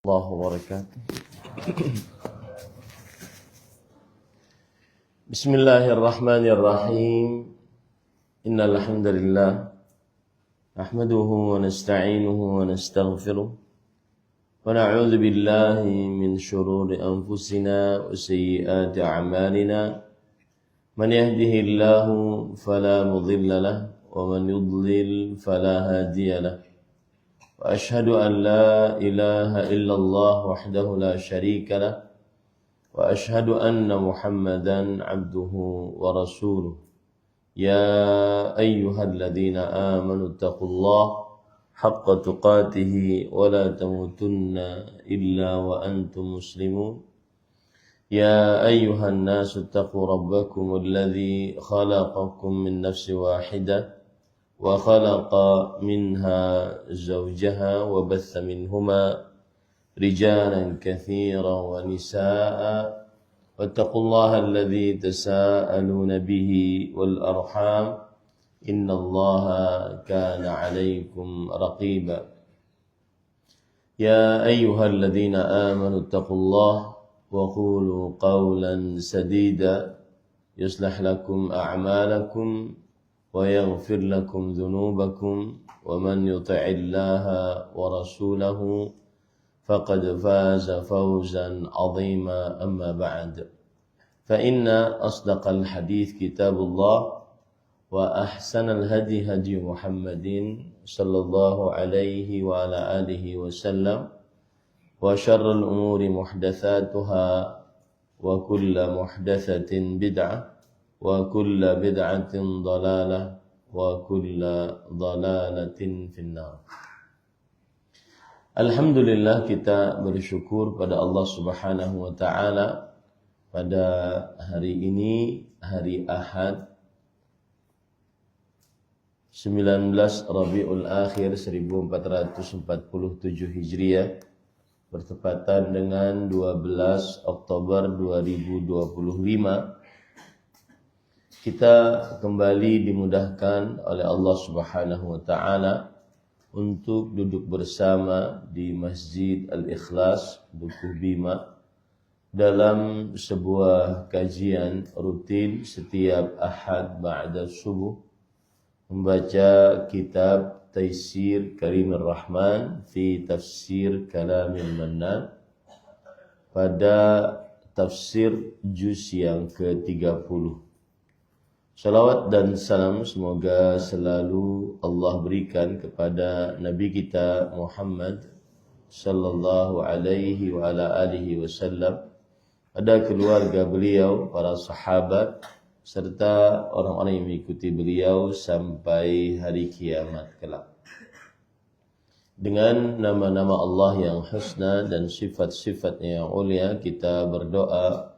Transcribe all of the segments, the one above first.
الله وبركاته. بسم الله الرحمن الرحيم. إن الحمد لله نحمده ونستعينه ونستغفره ونعوذ بالله من شرور أنفسنا وسيئات أعمالنا. من يهده الله فلا مضل له ومن يضلل فلا هادي له. وأشهد أن لا إله إلا الله وحده لا شريك له وأشهد أن محمدا عبده ورسوله. يا أيها الذين آمنوا اتقوا الله حق تقاته ولا تموتن إلا وأنتم مسلمون. يا أيها الناس اتقوا ربكم الذي خلقكم من نفس واحدة وخلق منها زوجها وبث منهما رجالا كثيرا ونساء واتقوا الله الذي تساءلون به والأرحام إن الله كان عليكم رقيبا. يا أيها الذين آمنوا اتقوا الله وقولوا قولا سديدا يصلح لكم أعمالكم ويغفر لكم ذنوبكم ومن يطع الله ورسوله فقد فاز فوزا عظيما. أما بعد فإن أصدق الحديث كتاب الله وأحسن الهدي هدي محمد صلى الله عليه وعلى آله وسلم وشر الأمور محدثاتها وكل محدثة بدعة وكل بدعة ضلالة وكل ضلالة في النار. Alhamdulillah, kita bersyukur pada Allah Subhanahu wa taala pada hari ini, hari Ahad 19 Rabiul Akhir 1447 Hijriah bertepatan dengan 12 Oktober 2025. Kita kembali dimudahkan oleh Allah Subhanahu wa taala untuk duduk bersama di Masjid Al-Ikhlas Dukuh Bima dalam sebuah kajian rutin setiap Ahad ba'da subuh, membaca kitab Taisir Karimur Rahman fi Tafsir Kalamil Mannan pada tafsir juz yang ke-30. Salawat dan salam semoga selalu Allah berikan kepada Nabi kita Muhammad sallallahu alaihi wa ala alihi wasallam, pada keluarga beliau, para sahabat, serta orang-orang yang mengikuti beliau sampai hari kiamat kelak. Dengan nama-nama Allah yang husna dan sifat-sifatnya yang ulia, kita berdoa,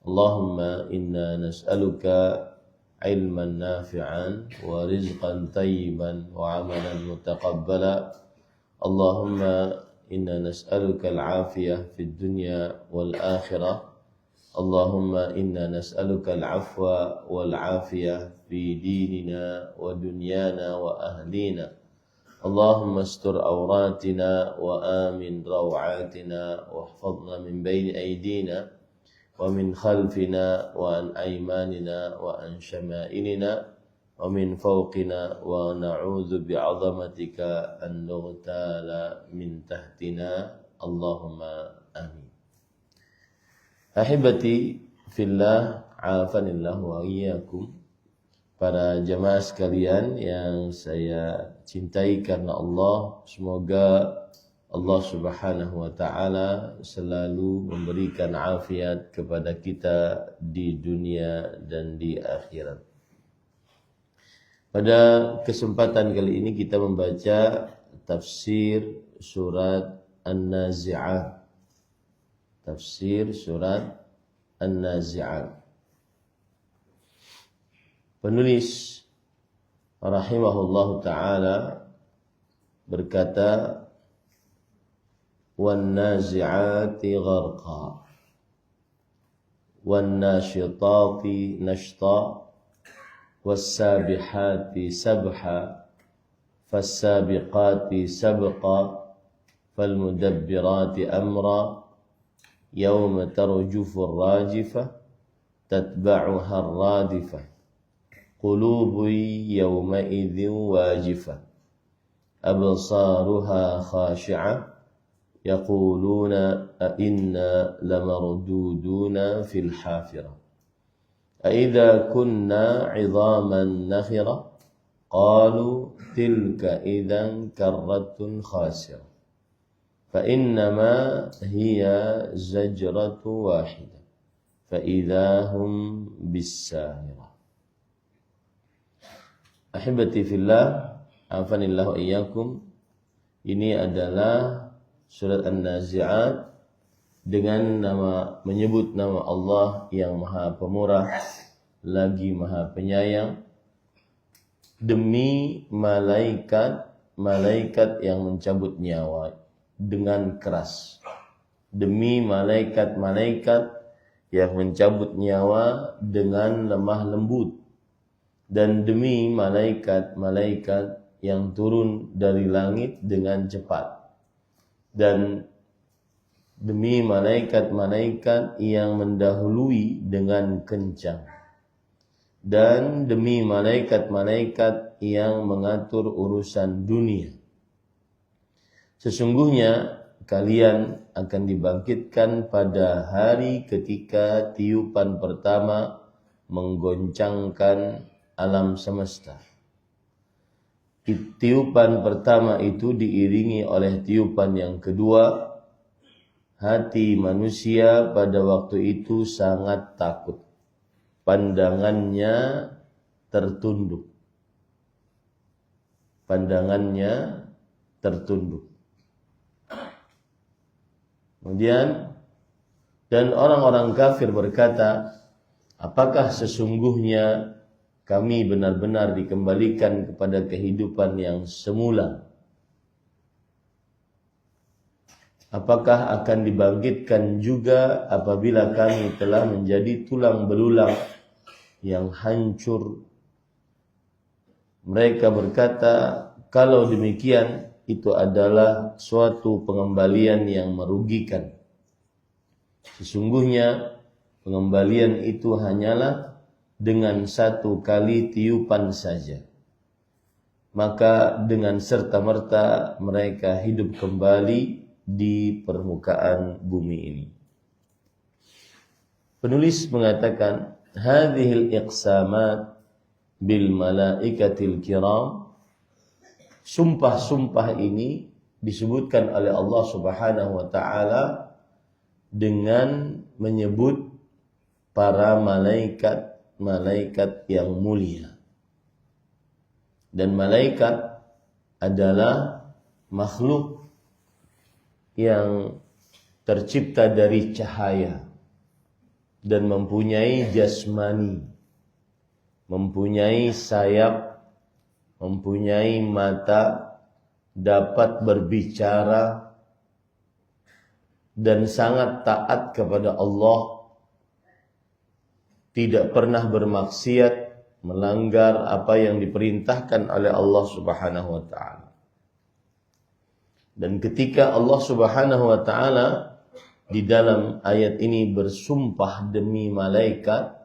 Allahumma inna nas'aluka ilman nafi'an wa rizqan tayyiban wa amalan mutaqabbala. Allahumma inna nas'aluka al-afiyah fid dunya wal akhirah. Allahumma inna nas'aluka al-afwa wal afiyah fi dinina wa dunyana wa ahlina. Allahumma astur awratina wa amin rawatina wahfadna min bayni aydina ومن خلفنا وعن أيماننا وعن شمائلنا ومن فوقنا ونعوذ بعظمتك أن نغتال من تحتنا اللهم آمين. Ahibati fillah, afanillah wa iyyakum. Para jamaah sekalian yang saya cintai karena Allah, semoga Allah Subhanahu wa taala selalu memberikan afiat kepada kita di dunia dan di akhirat. Pada kesempatan kali ini kita membaca tafsir surat An-Nazi'at. Tafsir surat An-Nazi'at. Penulis rahimahullahu taala berkata, وَالنَّازِعَاتِ غَرْقًا وَالنَّاشِطَاتِ نَشْطًا وَالسَّابِحَاتِ سَبْحًا فَالسَّابِقَاتِ سَبْقًا فالمدبرات أمرا يوم ترجف الراجفة تتبعها الرادفة قلوب يومئذ واجفة أبصارها خاشعة يقولون أئنا لمردودون في الحافرة أئذا كنا عظاما نخرة قالوا تلك إذا كرة خاسرة فإنما هي زجرة واحدة فإذا هم بالساهرة. Ahibati fillah, afanillahu iyyakum. Ini adalah surat An-Nazi'at dengan menyebut nama Allah yang Maha Pemurah lagi Maha Penyayang, demi malaikat yang mencabut nyawa dengan keras, demi malaikat yang mencabut nyawa dengan lemah lembut, dan demi malaikat yang turun dari langit dengan cepat, dan demi malaikat yang mendahului dengan kencang, dan demi malaikat yang mengatur urusan dunia. Sesungguhnya kalian akan dibangkitkan pada hari ketika tiupan pertama menggoncangkan alam semesta. Tiupan pertama itu diiringi oleh tiupan yang kedua. Hati manusia pada waktu itu sangat takut. Pandangannya tertunduk. Kemudian, dan orang-orang kafir berkata, apakah sesungguhnya kami benar-benar dikembalikan kepada kehidupan yang semula? Apakah akan dibangkitkan juga apabila kami telah menjadi tulang belulang yang hancur? Mereka berkata, kalau demikian itu adalah suatu pengembalian yang merugikan. Sesungguhnya pengembalian itu hanyalah dengan satu kali tiupan saja. Maka dengan serta-merta mereka hidup kembali di permukaan bumi ini. Penulis mengatakan, hadhil iqsamat bil malaikatil kiram. Sumpah-sumpah ini disebutkan oleh Allah Subhanahu wa taala dengan menyebut para malaikat yang mulia. Dan malaikat adalah makhluk yang tercipta dari cahaya dan mempunyai jasmani, mempunyai sayap, mempunyai mata, dapat berbicara, dan sangat taat kepada Allah, tidak pernah bermaksiat, melanggar apa yang diperintahkan oleh Allah Subhanahu wa taala. Dan ketika Allah Subhanahu wa taala di dalam ayat ini bersumpah demi malaikat,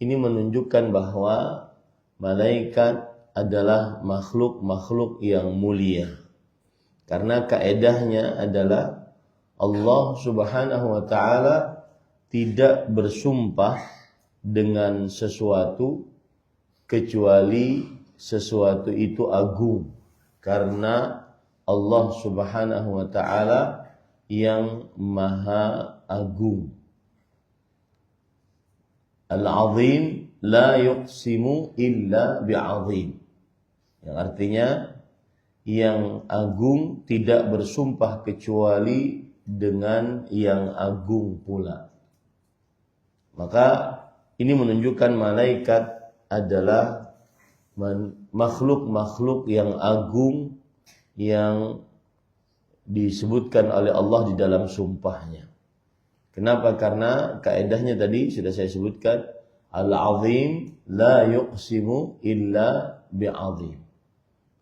ini menunjukkan bahwa malaikat adalah makhluk-makhluk yang mulia. Karena kaedahnya adalah Allah Subhanahu wa taala tidak bersumpah dengan sesuatu kecuali sesuatu itu agung, karena Allah Subhanahu wa taala yang maha agung. Al-azim la yuqsimu illa bi'azim. Yang artinya yang agung tidak bersumpah kecuali dengan yang agung pula. Maka ini menunjukkan malaikat adalah makhluk-makhluk yang agung yang disebutkan oleh Allah di dalam sumpahnya. Kenapa? Karena kaedahnya tadi sudah saya sebutkan, al-azim la yuqsimu illa bi'azim.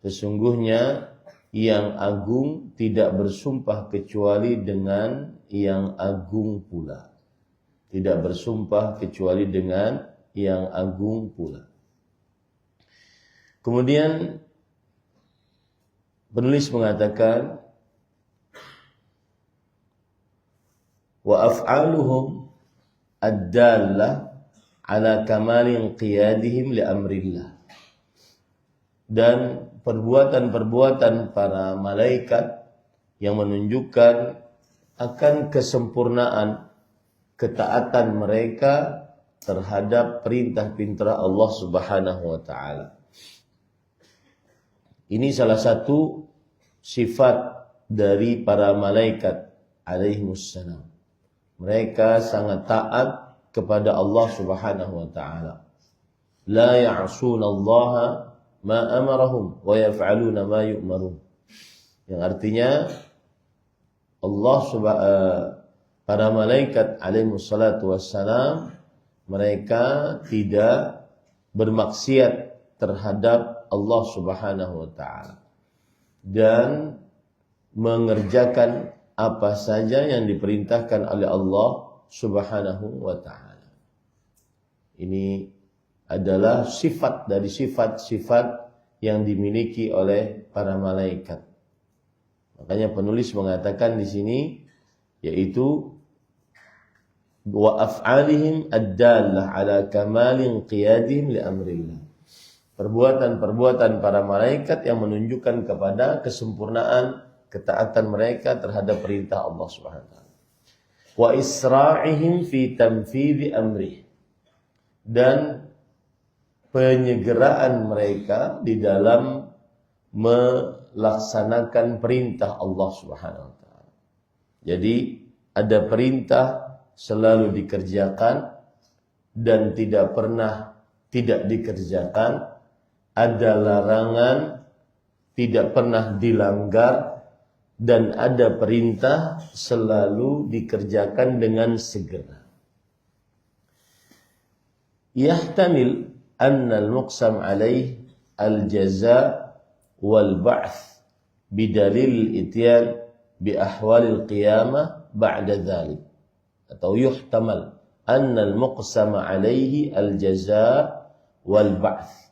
Sesungguhnya yang agung tidak bersumpah kecuali dengan yang agung pula. Tidak bersumpah kecuali dengan yang agung pula. Kemudian penulis mengatakan, wa af'aluhum ad-dallah ala kamali inqiyadihim li amrillah. Dan perbuatan-perbuatan para malaikat yang menunjukkan akan kesempurnaan ketaatan mereka terhadap perintah-perintah Allah Subhanahu wa taala. Ini salah satu sifat dari para malaikat alaihimussalam. Mereka sangat taat kepada Allah Subhanahu wa taala. La ya'sunallaha ma amarahum wa yaf'aluna ma yu'marun. Yang artinya para malaikat alaihissalatu wassalam, mereka tidak bermaksiat terhadap Allah Subhanahu wa taala dan mengerjakan apa saja yang diperintahkan oleh Allah Subhanahu wa taala. Ini adalah sifat dari sifat-sifat yang dimiliki oleh para malaikat. Makanya penulis mengatakan di sini, yaitu wa af'alihim ad-dallah ala kamalin qiyadihim li amrillah. Perbuatan-perbuatan para malaikat yang menunjukkan kepada kesempurnaan ketaatan mereka terhadap perintah Allah Subhanahu wa taala. Wa isra'ihim fi tanfidhi amrih. Dan penyegeraan mereka di dalam melaksanakan perintah Allah Subhanahu wa taala. Jadi ada perintah selalu dikerjakan dan tidak pernah tidak dikerjakan. Ada larangan tidak pernah dilanggar dan ada perintah selalu dikerjakan dengan segera. Yahtamil anna al-muqsam alaih al-jaza wal ba'th bidalil ityan bi ahwalil qiyamah ba'da dhalik. Atau yuhtamal anna al-muqsam alaihi al-jaza wal ba'th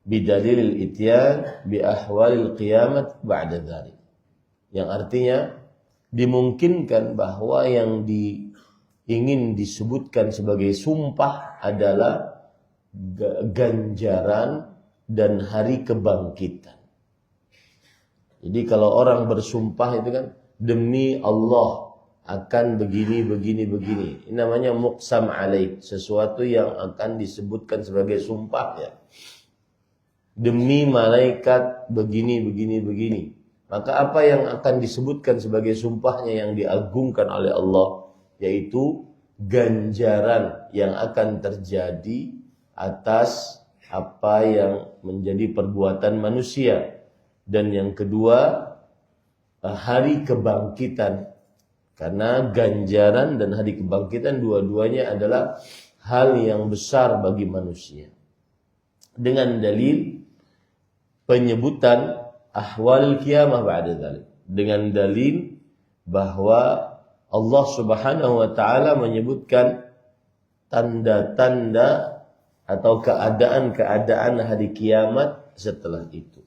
bidalil ityan bi ahwalil qiyamat ba'da dhalik. Yang artinya dimungkinkan bahwa yang ingin disebutkan sebagai sumpah adalah ganjaran dan hari kebangkitan. Jadi kalau orang bersumpah itu kan demi Allah akan begini. Ini namanya muqsam alaih, sesuatu yang akan disebutkan sebagai sumpah ya. Demi malaikat begini. Maka apa yang akan disebutkan sebagai sumpahnya yang diagungkan oleh Allah, yaitu ganjaran yang akan terjadi atas apa yang menjadi perbuatan manusia. Dan yang kedua, hari kebangkitan. Karena ganjaran dan hari kebangkitan dua-duanya adalah hal yang besar bagi manusia. Dengan dalil penyebutan ahwal qiyamah ba'da dzalik, dengan dalil bahwa Allah Subhanahu wa taala menyebutkan tanda-tanda atau keadaan-keadaan hari kiamat setelah itu.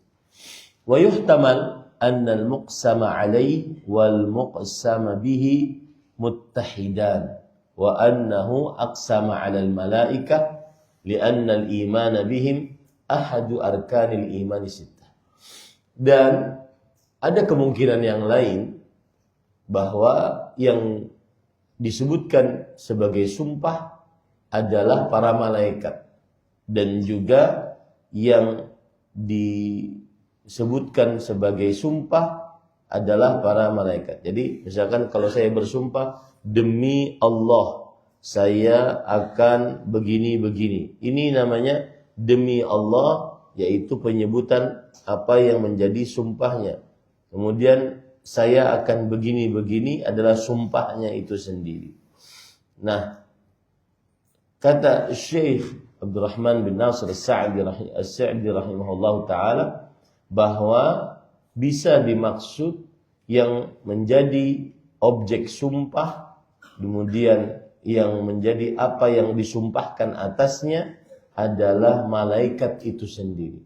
Wa yuhtamal anna al-muqsama alaih wal muqsama bihi muttahidan wa annahu aqsama 'ala al-malaikah li'anna al-iman bihim ahadu arkanil iman sittah. Dan ada kemungkinan yang lain bahwa yang disebutkan sebagai sumpah adalah para malaikat dan juga yang disebutkan sebagai sumpah adalah para malaikat. Jadi misalkan kalau saya bersumpah demi Allah saya akan begini. Ini namanya demi Allah, yaitu penyebutan apa yang menjadi sumpahnya. Kemudian saya akan begini adalah sumpahnya itu sendiri. Nah, kata Syekh Abdurrahman bin Nasir As-Sa'di rahimahullahu taala bahwa bisa dimaksud yang menjadi objek sumpah, kemudian yang menjadi apa yang disumpahkan atasnya adalah malaikat itu sendiri.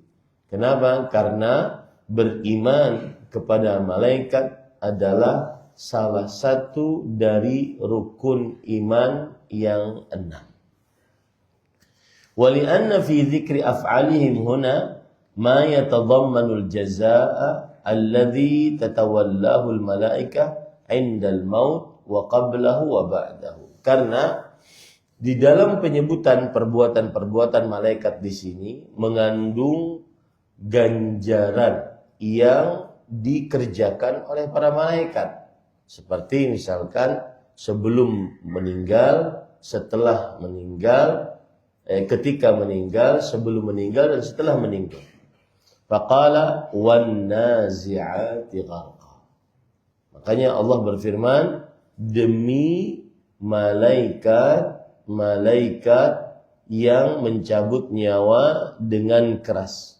Kenapa? Karena beriman kepada malaikat adalah salah satu dari rukun iman yang 6. Walianna fi dzikri af'alihim huna ma yatadhammanu al-jazaa'a alladhi tatawallahu al-malaikah 'inda al-maut wa qablahu wa ba'dahu. Karena di dalam penyebutan perbuatan-perbuatan malaikat di sini mengandung ganjaran yang dikerjakan oleh para malaikat. Seperti misalkan sebelum meninggal, setelah meninggal, ketika meninggal, sebelum meninggal, dan setelah meninggal. Faqala wan nazi'ati gharqa. Makanya Allah berfirman, demi malaikat yang mencabut nyawa dengan keras.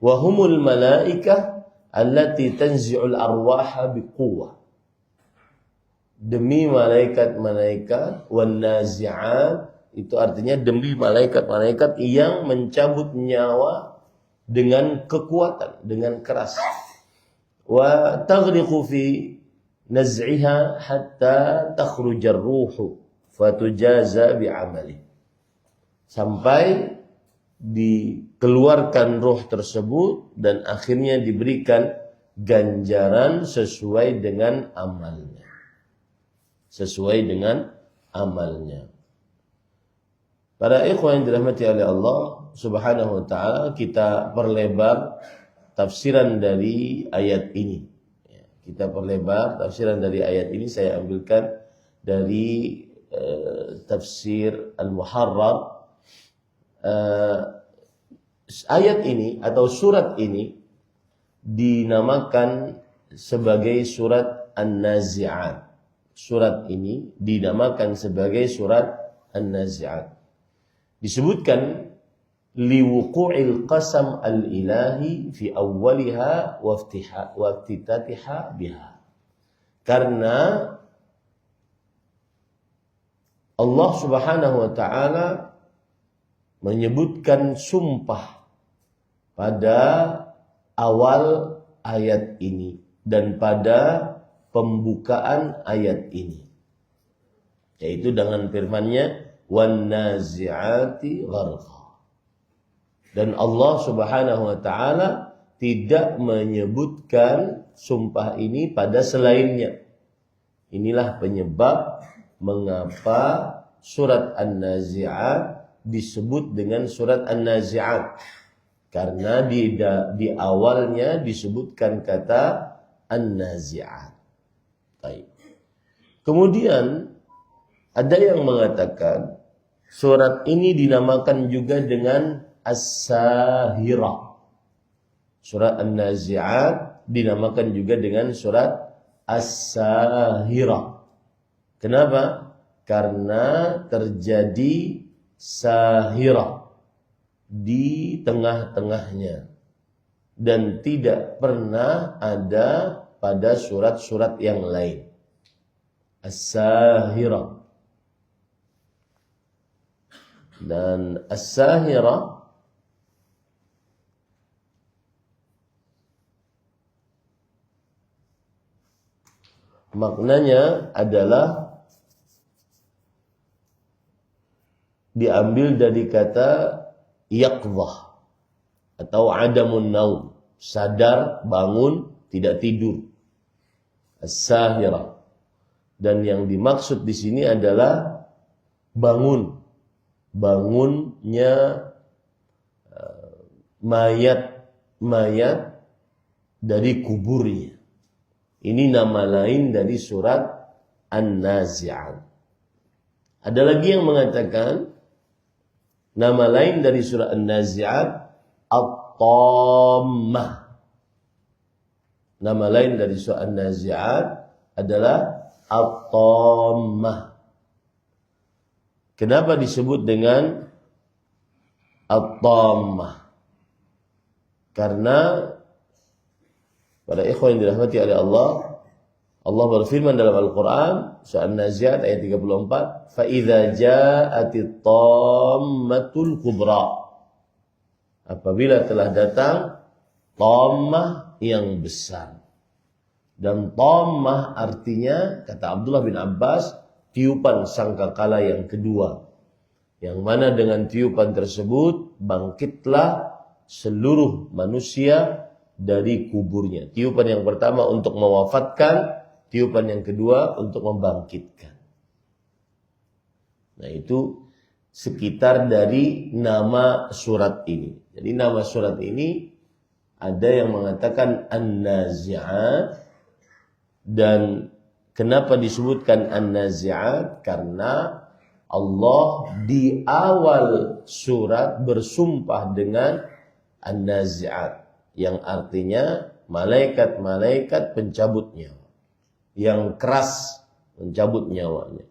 Wa humul malaikah allati tanzi'ul arwaha biquwwah. Demi malaikat-malaikat wan nazi'at, itu artinya demi malaikat-malaikat yang mencabut nyawa dengan kekuatan, dengan keras. Wa taghriqu fi naz'iha hatta takhruja ar-ruhu fatujaza bi'amali. Sampai dikeluarkan roh tersebut dan akhirnya diberikan ganjaran sesuai dengan amalnya. Sesuai dengan amalnya. Para ikhwan yang dirahmati oleh Allah Subhanahu wa taala, kita perlebar tafsiran dari ayat ini. Kita perlebar tafsiran dari ayat ini, saya ambilkan dari tafsir Al-Muharrar. Ayat ini atau surat ini dinamakan sebagai surat An-Nazi'at. Surat ini dinamakan sebagai surat An-Nazi'at. Disebutkan liwuqu'il qasam al-ilahi fi awwaliha wa iftitatiha biha. Karena Allah Subhanahu wa taala menyebutkan sumpah pada awal ayat ini dan pada pembukaan ayat ini, yaitu dengan firman-Nya wan nazi'ati gharqa. Dan Allah Subhanahu wa taala tidak menyebutkan sumpah ini pada selainnya. Inilah penyebab mengapa surat An-Nazi'at disebut dengan surat An-Nazi'at. Karena di awalnya disebutkan kata An-Nazi'at. Baik. Kemudian ada yang mengatakan surat ini dinamakan juga dengan As-Sahira. Surat An-Nazi'at dinamakan juga dengan surat As-Sahira. Kenapa? Karena terjadi sahira di tengah-tengahnya dan tidak pernah ada pada surat-surat yang lain. As-Sahira. Dan As-Sahira maknanya adalah diambil dari kata yaqdhah atau adamun naum, sadar, bangun, tidak tidur. As-Sahira. Dan yang dimaksud di sini adalah bangun. Bangunnya mayat dari kuburnya. Ini nama lain dari surat An-Nazi'at. Ada lagi yang mengatakan nama lain dari surat An-Nazi'at At-Tammah. Nama lain dari surat An-Nazi'at adalah At-Tammah. Kenapa disebut dengan At-Tammah? Karena Para ikhwan yang dirahmati oleh Allah, Allah berfirman dalam Al-Quran, surah An-Nazi'at ayat 34, فَإِذَا جَاءَتِ الطَّامَّةُ الْكُبْرَى. Apabila telah datang tammah yang besar. Dan tammah artinya, kata Abdullah bin Abbas, tiupan sangkakala yang kedua. Yang mana dengan tiupan tersebut, bangkitlah seluruh manusia dari kuburnya. Tiupan yang pertama untuk mewafatkan, tiupan yang kedua untuk membangkitkan. Nah, itu sekitar dari nama surat ini. Jadi nama surat ini ada yang mengatakan An-Nazi'at. Dan kenapa disebutkan An-Nazi'at? Karena Allah di awal surat bersumpah dengan An-Nazi'at, yang artinya malaikat-malaikat pencabut nyawa, yang keras mencabut nyawanya.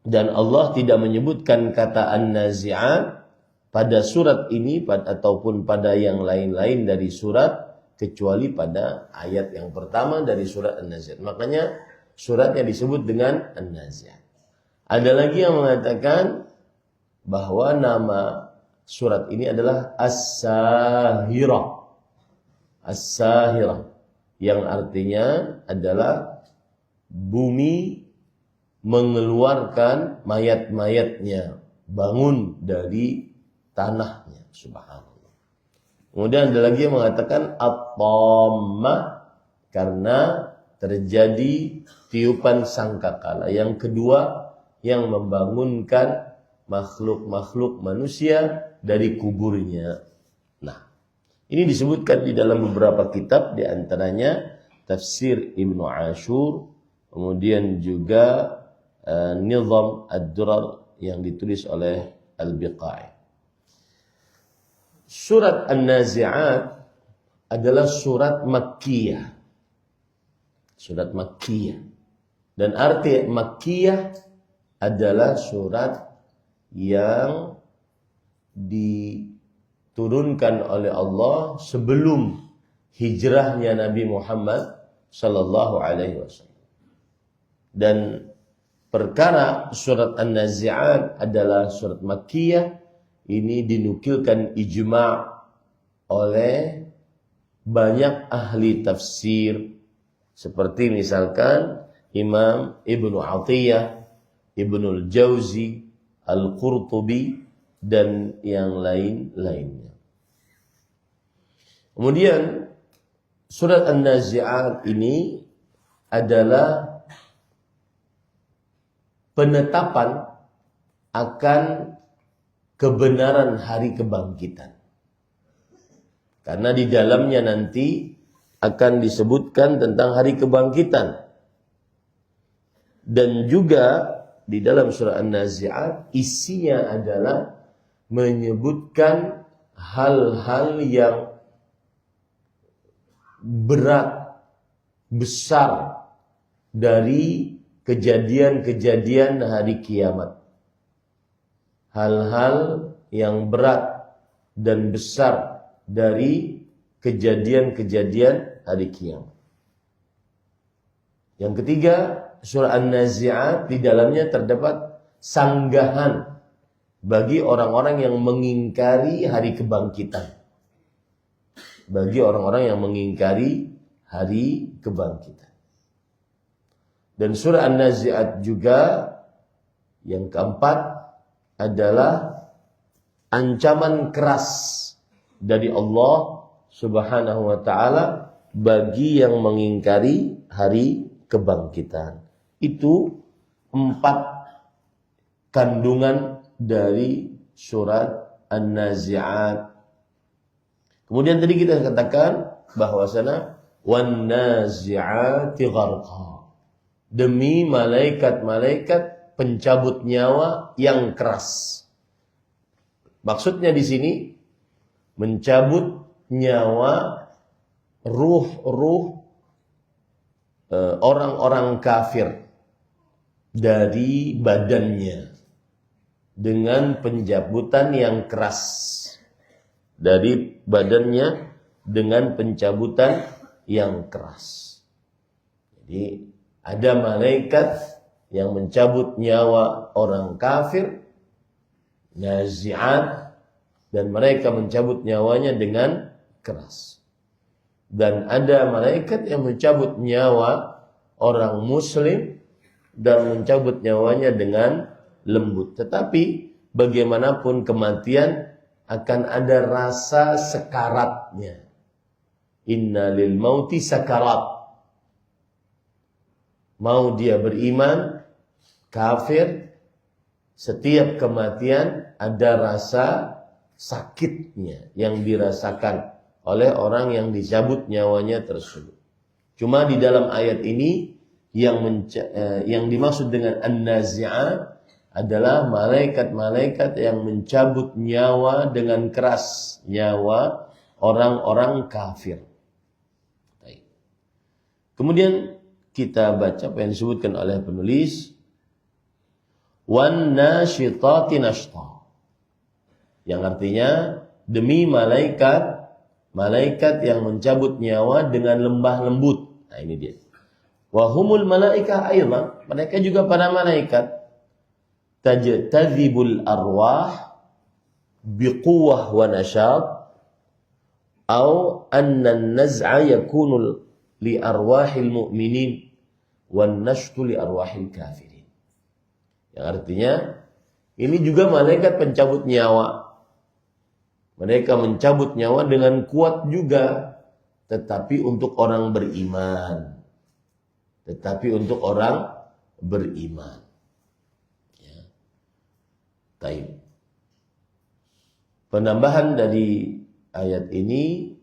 Dan Allah tidak menyebutkan kata An-Nazi'at pada surat ini ataupun pada yang lain-lain dari surat, kecuali pada ayat yang pertama dari surat An-Nazi'at. Makanya suratnya disebut dengan An-Nazi'at. Ada lagi yang mengatakan bahwa nama surat ini adalah As-Sahirah. As-Sahirah, yang artinya adalah bumi mengeluarkan mayat-mayatnya, bangun dari tanahnya. Subhanallah. Kemudian ada lagi yang mengatakan At-Tammah, karena terjadi tiupan sangkakala. Yang kedua, yang membangunkan makhluk-makhluk manusia dari kuburnya. Nah, ini disebutkan di dalam beberapa kitab, di antaranya Tafsir Ibnu Ashur, kemudian juga Nizam Ad-Durar yang ditulis oleh Al-Biqai. Surat An-Nazi'at adalah surat Makkiyah. Surat Makkiyah. Dan arti Makkiyah adalah surat yang diturunkan oleh Allah sebelum hijrahnya Nabi Muhammad sallallahu alaihi wasallam. Dan perkara surat An-Nazi'at adalah surat Makkiyah ini dinukilkan ijma' oleh banyak ahli tafsir, seperti misalkan Imam Ibnu Atiyah, Ibnul Jauzi, Al-Qurtubi, dan yang lain-lainnya. Kemudian surat An-Nazi'at ini adalah penetapan akan kebenaran hari kebangkitan. Karena di dalamnya nanti akan disebutkan tentang hari kebangkitan. Dan juga di dalam surah An-Nazi'at isinya adalah menyebutkan hal-hal yang berat, besar dari kejadian-kejadian hari kiamat. Hal-hal yang berat dan besar dari kejadian-kejadian hari kiamat. Yang ketiga, surah An-Nazi'at di dalamnya terdapat sanggahan bagi orang-orang yang mengingkari hari kebangkitan. Bagi orang-orang yang mengingkari hari kebangkitan. Dan surah An-Nazi'at juga yang keempat adalah ancaman keras dari Allah Subhanahu wa ta'ala bagi yang mengingkari hari kebangkitan. Itu 4 kandungan dari surat An-Nazi'at. Kemudian tadi kita katakan bahwasana wan nazi'ati gharqa. Demi malaikat-malaikat pencabut nyawa yang keras. Maksudnya di sini mencabut nyawa ruh-ruh orang-orang kafir dari badannya dengan pencabutan yang keras dari badannya dengan pencabutan yang keras. Jadi ada malaikat yang mencabut nyawa orang kafir, nazi'at, dan mereka mencabut nyawanya dengan keras. Dan ada malaikat yang mencabut nyawa orang muslim dan mencabut nyawanya dengan lembut. Tetapi bagaimanapun kematian akan ada rasa sekaratnya. Inna lil mauti sakarat. Mau dia beriman, kafir, setiap kematian ada rasa sakitnya yang dirasakan oleh orang yang dicabut nyawanya tersebut. Cuma di dalam ayat ini yang dimaksud dengan an-nazi'at adalah malaikat-malaikat yang mencabut nyawa dengan keras, nyawa orang-orang kafir. Kemudian kita baca apa yang disebutkan oleh penulis, wan nasyitati nashta, yang artinya demi malaikat yang mencabut nyawa dengan lembah lembut. Nah ini dia. Wahumul malaikah aydan, mereka juga para malaikat. Tajtadhibul arwah biquwwah wa nasyat, atau anna an-naz'a yakunu li arwahil mu'minin wan nashtu li arwahil kafirin. Yang artinya ini juga malaikat pencabut nyawa. Mereka mencabut nyawa dengan kuat juga, tetapi untuk orang beriman. Tetapi untuk orang beriman. Ya. Taib. Penambahan dari ayat ini,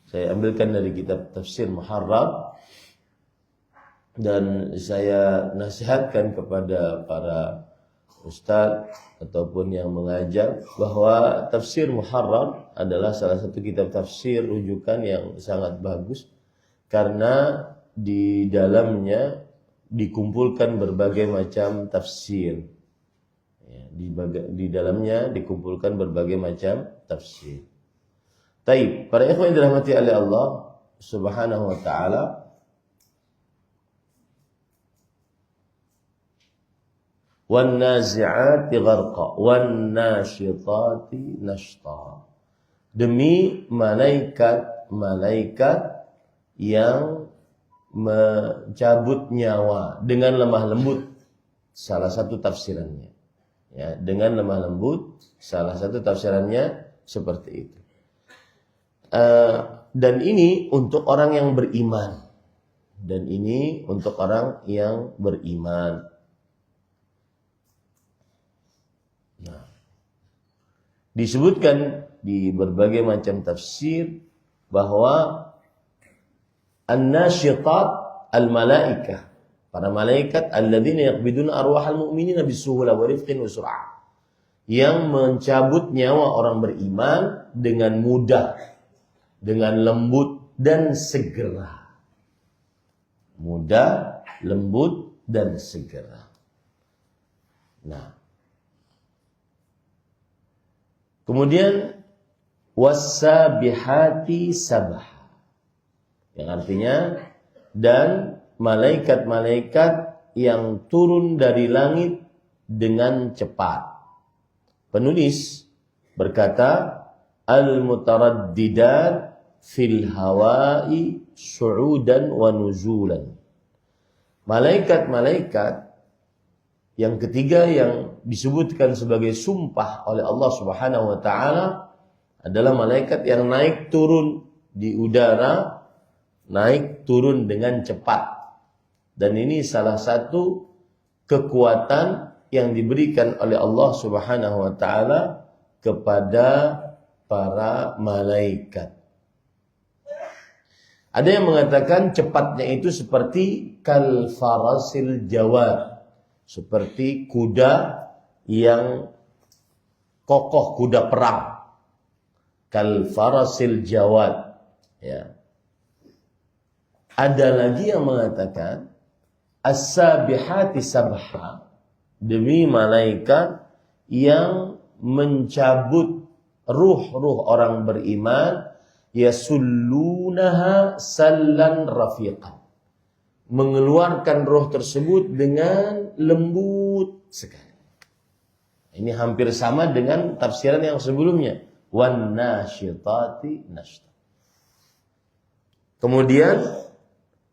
saya ambilkan dari kitab Tafsir Muharrar, dan saya nasihatkan kepada para ustadz ataupun yang mengajar bahwa Tafsir Muharrar adalah salah satu kitab tafsir rujukan yang sangat bagus, karena di dalamnya dikumpulkan berbagai macam tafsir. Ya, di dalamnya dikumpulkan berbagai macam tafsir. Taib, para ikhwan yang dirahmati oleh Allah Subhanahu wa taala, wan nazi'ati gharqa wan nasyitati nashta, demi malaikat yang mencabut nyawa dengan lemah lembut, salah satu tafsirannya. Ya, dengan lemah lembut, salah satu tafsirannya seperti itu. Dan ini untuk orang yang beriman. Dan ini untuk orang yang beriman. Nah, disebutkan di berbagai macam tafsir bahwa an-nasyitat al-malaikah, para malaikat alladzina yaqbiduna arwahal mu'minina bisuhula wa rifqin wa sur'ah, yang mencabut nyawa orang beriman dengan mudah, dengan lembut dan segera. Mudah, lembut dan segera. Nah, kemudian wassabihati sabah, yang artinya dan malaikat-malaikat yang turun dari langit dengan cepat. Penulis berkata, al-mutaraddidat fil hawa'i su'udan wa nuzulan. Malaikat-malaikat yang ketiga yang disebutkan sebagai sumpah oleh Allah Subhanahu wa taala adalah malaikat yang naik turun di udara, naik turun dengan cepat. Dan ini salah satu kekuatan yang diberikan oleh Allah Subhanahu wa taala kepada para malaikat. Ada yang mengatakan cepatnya itu seperti kal farasil jawad, seperti kuda yang kokoh, kuda perang. kal farasil jawad. Ya. Ada lagi yang mengatakan as-sabihati sabha, demi malaikat yang mencabut ruh-ruh orang beriman, yasullunaha sallan rafiqan, mengeluarkan roh tersebut dengan lembut sekali. Ini hampir sama dengan tafsiran yang sebelumnya, wan nasyitati nashta. Kemudian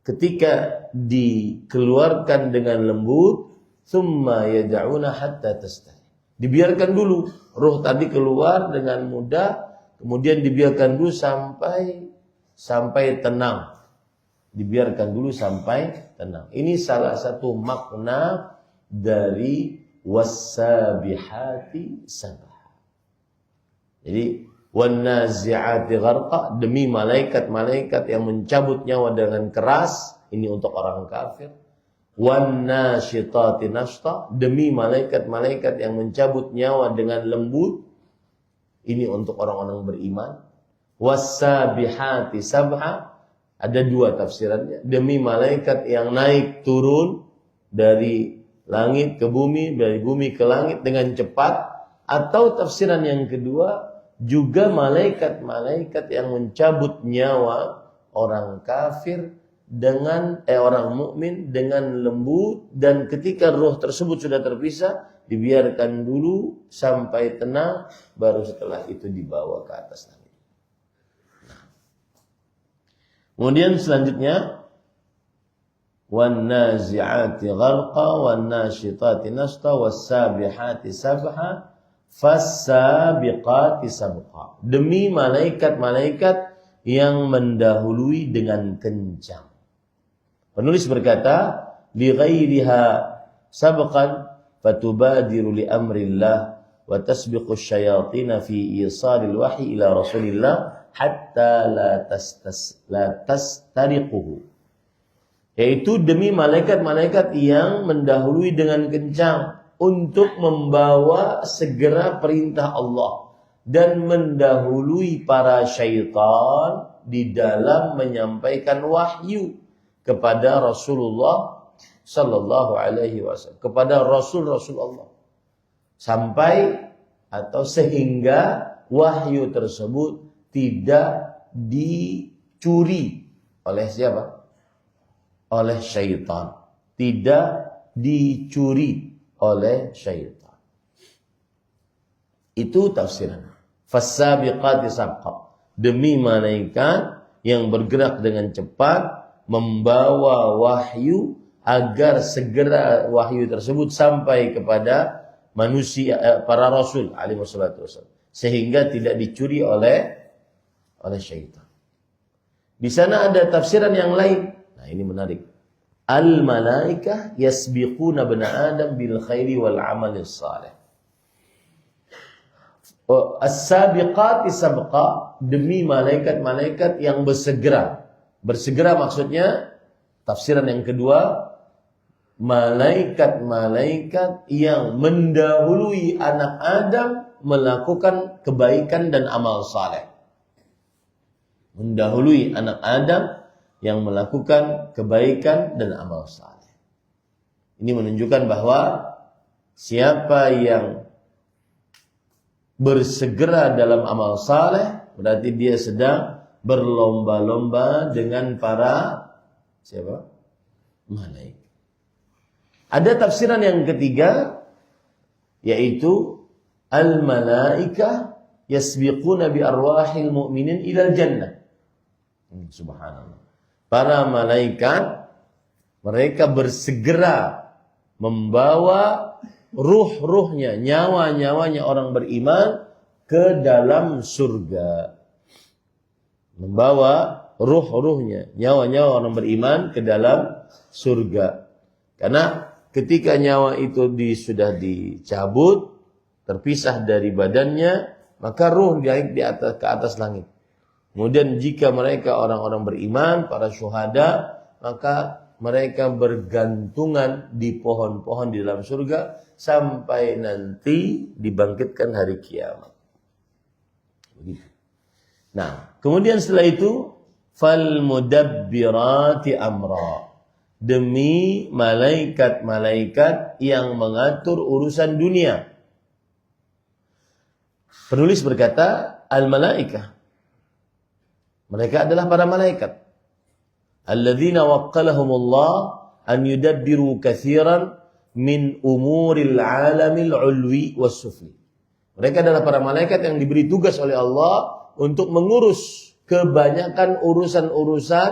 ketika dikeluarkan dengan lembut, thumma yad'una hatta tastari, dibiarkan dulu roh tadi keluar dengan mudah, kemudian dibiarkan dulu sampai tenang. Dibiarkan dulu sampai tenang. Ini salah satu makna dari was-sabihati sabha. Jadi wan nazi'ati gharqa, demi malaikat-malaikat yang mencabut nyawa dengan keras, ini untuk orang kafir. Wan nasyitati nashta, demi malaikat-malaikat yang mencabut nyawa dengan lembut, ini untuk orang-orang beriman. Was-sabihati sabha, ada dua tafsirannya, demi malaikat yang naik turun dari langit ke bumi, dari bumi ke langit dengan cepat. Atau tafsiran yang kedua, juga malaikat-malaikat yang mencabut nyawa orang kafir dengan orang mukmin dengan lembut, dan ketika roh tersebut sudah terpisah, dibiarkan dulu sampai tenang, baru setelah itu dibawa ke atas langit. Kemudian selanjutnya wan nazi'ati gharqa wan nasyitati nashta was-sabihati sabha fas-sabiqati sabqa, demi malaikat-malaikat yang mendahului dengan kencang. Penulis berkata, li ghairiha sabqan fatubadiru li amrillah wa tasbiqu syayatin fi isalil wahyi ila Rasulillah hatta la tastariquhu, yaitu demi malaikat-malaikat yang mendahului dengan kencang untuk membawa segera perintah Allah dan mendahului para syaitan di dalam menyampaikan wahyu kepada Rasulullah sallallahu alaihi wasallam, kepada Rasul-Rasul Allah, sampai atau sehingga wahyu tersebut tidak dicuri oleh siapa? Oleh syaitan. Tidak dicuri oleh syaitan. Itu tafsiran. Fas-sabiqati sabqa, demi malaikat yang bergerak dengan cepat membawa wahyu agar segera wahyu tersebut sampai kepada manusia, para rasul alaihi wassalatu wassalam, sehingga tidak dicuri oleh syaitan. Di sana ada tafsiran yang lain. Nah, ini menarik. Al malaikah yasbiquna bani Adam bil khairi wal amali salih. As-sabiqati sabqa, demi malaikat-malaikat yang bersegera. Bersegera maksudnya, tafsiran yang kedua, malaikat-malaikat yang mendahului anak Adam melakukan kebaikan dan amal saleh. Mendahului anak Adam yang melakukan kebaikan dan amal saleh. Ini menunjukkan bahwa siapa yang bersegera dalam amal saleh, berarti dia sedang berlomba-lomba dengan para siapa? Malaikat. Ada tafsiran yang ketiga, yaitu al-malaikah yasbiquna bi arwahil mu'minin ilal jannah. Subhanallah. Para malaikat, mereka bersegera membawa ruh-ruhnya, nyawa-nyawanya orang beriman ke dalam surga. Membawa ruh-ruhnya, nyawa-nyawa orang beriman ke dalam surga. Karena ketika nyawa itu sudah dicabut, terpisah dari badannya, maka ruh naik ke atas langit. Kemudian jika mereka orang-orang beriman, para syuhada, maka mereka bergantungan di pohon-pohon di dalam surga sampai nanti dibangkitkan hari kiamat. Begitu. Nah, kemudian setelah itu fal mudabbirati amra, demi malaikat-malaikat yang mengatur urusan dunia. Penulis berkata al-malaikah, mereka adalah para malaikat. Alladzina waqqalahumullah an yudabbiru katsiran min umuril alamil ulwi was sufli. Mereka adalah para malaikat yang diberi tugas oleh Allah untuk mengurus kebanyakan urusan-urusan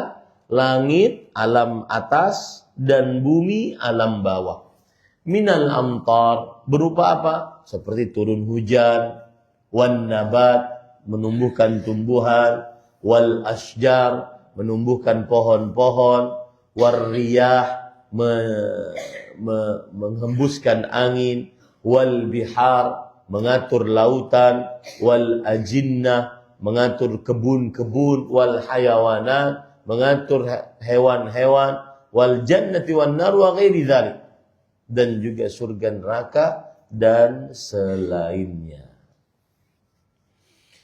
langit, alam atas, dan bumi, alam bawah. Minal amtar, berupa apa? Seperti turun hujan, wan nabat, menumbuhkan tumbuhan, wal asjar, menumbuhkan pohon-pohon, war riyah, menghembuskan angin, wal bihar, mengatur lautan, wal ajinnah, mengatur kebun-kebun, wal hayawanat, mengatur hewan-hewan, wal jannati wan nar wa ghairi dzalik, dan juga surga neraka dan selainnya.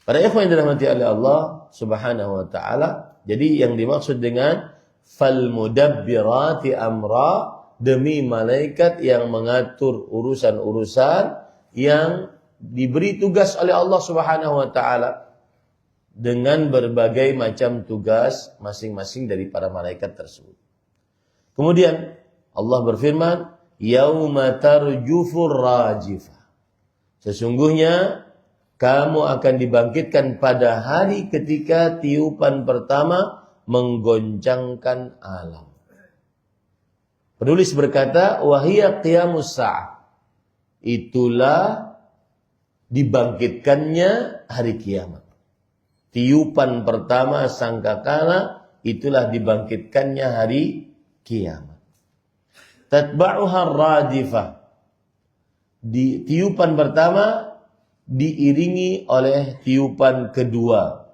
Para ikhwan yang dirahmati oleh Allah Subhanahu wa taala, jadi yang dimaksud dengan fal mudabbirati amra, demi malaikat yang mengatur urusan-urusan yang diberi tugas oleh Allah Subhanahu wa taala dengan berbagai macam tugas masing-masing dari para malaikat tersebut. Kemudian Allah berfirman, yauma tarjufur rajifah, sesungguhnya kamu akan dibangkitkan pada hari ketika tiupan pertama menggoncangkan alam. Penulis berkata, wahiyya qiyamus sa'ah, itulah dibangkitkannya hari kiamat. Tiupan pertama sangkakala, itulah dibangkitkannya hari kiamat. Tatba'uha radifah, di tiupan pertama diiringi oleh tiupan kedua.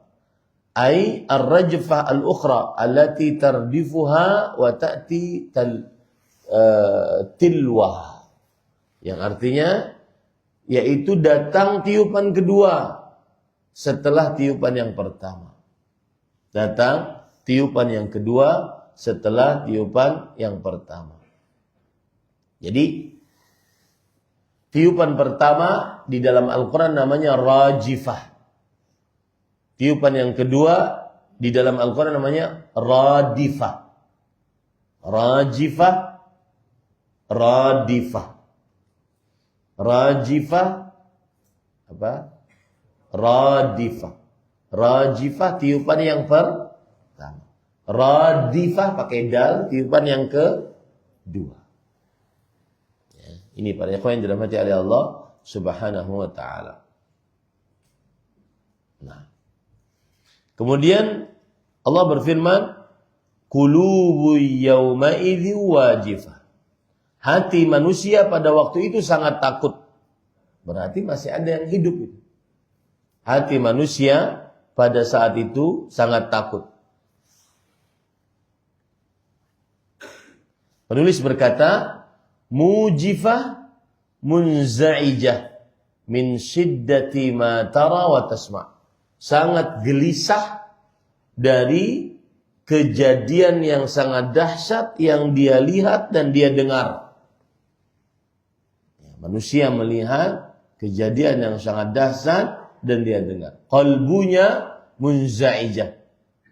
Ai ar-rajfah al-ukhra allati tardifuha wa ta'ti tilwah, yang artinya yaitu datang tiupan kedua setelah tiupan yang pertama. Datang tiupan yang kedua setelah tiupan yang pertama. Jadi tiupan pertama di dalam Al-Quran namanya rajifah. Tiupan yang kedua di dalam Al-Quran namanya radifah. Rajifah, radifah. Rajifah apa? Radifah. Rajifah tiupan yang pertama. Radifah pakai dal, tiupan yang kedua. Ya, ini para ikhwan yang dirahmati oleh Allah Subhanahu wa taala. Nah, kemudian Allah berfirman, qulubu yawma idzi wajifah. Hati manusia pada waktu itu sangat takut. Berarti masih ada yang hidup itu. Hati manusia pada saat itu sangat takut. Penulis berkata, mujifah munza'ijah min syiddati ma tara wa tasma'. Sangat gelisah dari kejadian yang sangat dahsyat yang dia lihat dan dia dengar. Manusia melihat kejadian yang sangat dahsyat dan dia dengar. Qalbunya munza'ijah,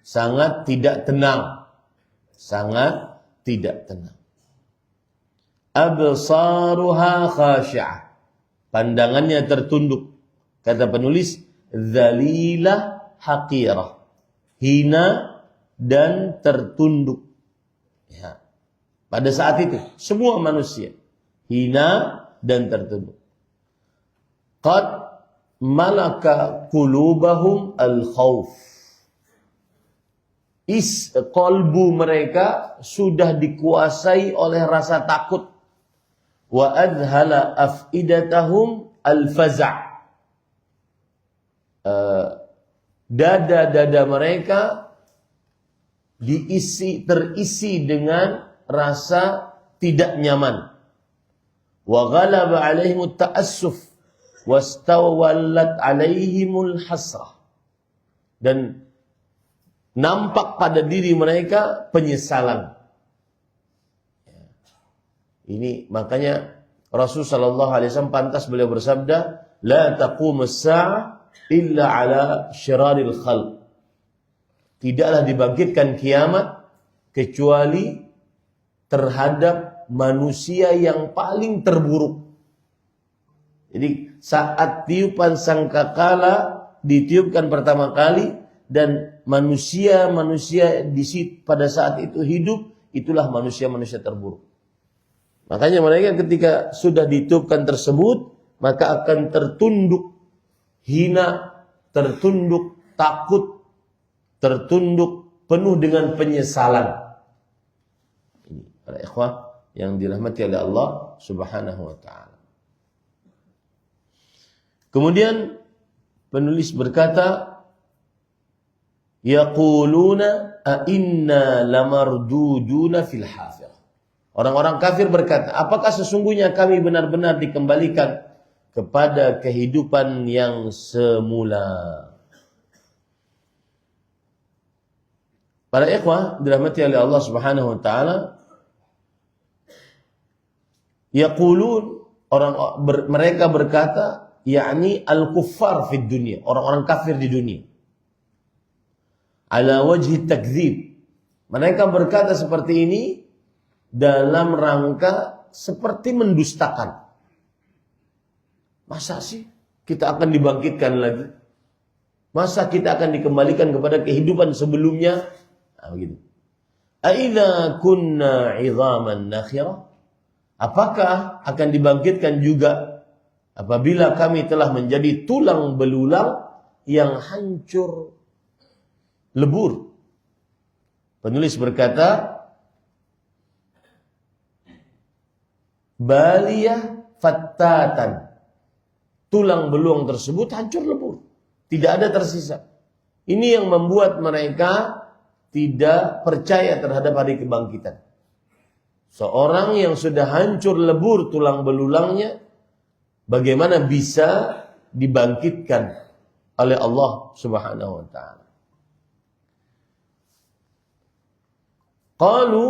sangat tidak tenang. Sangat tidak tenang. Absaruha khashi'ah, pandangannya tertunduk. Kata penulis, dzalilah haqirah, hina dan tertunduk. Ya. Pada saat itu semua manusia hina dan tertunduk. Qad malaka qulubahum al-khauf, qalbu mereka sudah dikuasai oleh rasa takut. Wa adhala afidatahum al-faza', dada-dada mereka terisi dengan rasa tidak nyaman. Wa ghalaba 'alaihimut ta'assuf wastawallat 'alaihimul hasrah, dan nampak pada diri mereka penyesalan. Ini makanya Rasul sallallahu alaihi wasallam pantas beliau bersabda, la taqumus sa'ah illa ala syiraril khalq. Tidaklah dibangkitkan kiamat kecuali terhadap manusia yang paling terburuk. Jadi saat tiupan sangkakala ditiupkan pertama kali dan manusia-manusia pada saat itu hidup, itulah manusia-manusia terburuk. Makanya mereka ketika sudah ditiupkan tersebut, maka akan tertunduk, hina, tertunduk, takut, tertunduk, penuh dengan penyesalan. Ini para ikhwah yang dirahmati oleh Allah Subhanahu wa ta'ala. Kemudian penulis berkata, yaquluna a inna lamarduduna fil hafirah. Orang-orang kafir berkata, apakah sesungguhnya kami benar-benar dikembalikan kepada kehidupan yang semula? Para ikhwah dirahmati oleh Allah Subhanahu wa taala, yaqulun, mereka berkata, yakni al-kuffar fid dunia, orang-orang kafir di dunia. Ala wajhi takdzib. Mereka berkata seperti ini dalam rangka seperti mendustakan. Masa sih kita akan dibangkitkan lagi? Masa kita akan dikembalikan kepada kehidupan sebelumnya? Nah, begitu. Aidza kunna 'idhaman nakhirah? Apakah akan dibangkitkan juga apabila kami telah menjadi tulang belulang yang hancur lebur? Penulis berkata, baliyah fattatan. Tulang belulang tersebut hancur lebur, tidak ada tersisa. Ini yang membuat mereka tidak percaya terhadap hari kebangkitan. Seorang yang sudah hancur lebur tulang belulangnya, bagaimana bisa dibangkitkan oleh Allah Subhanahu wa ta'ala? Qalu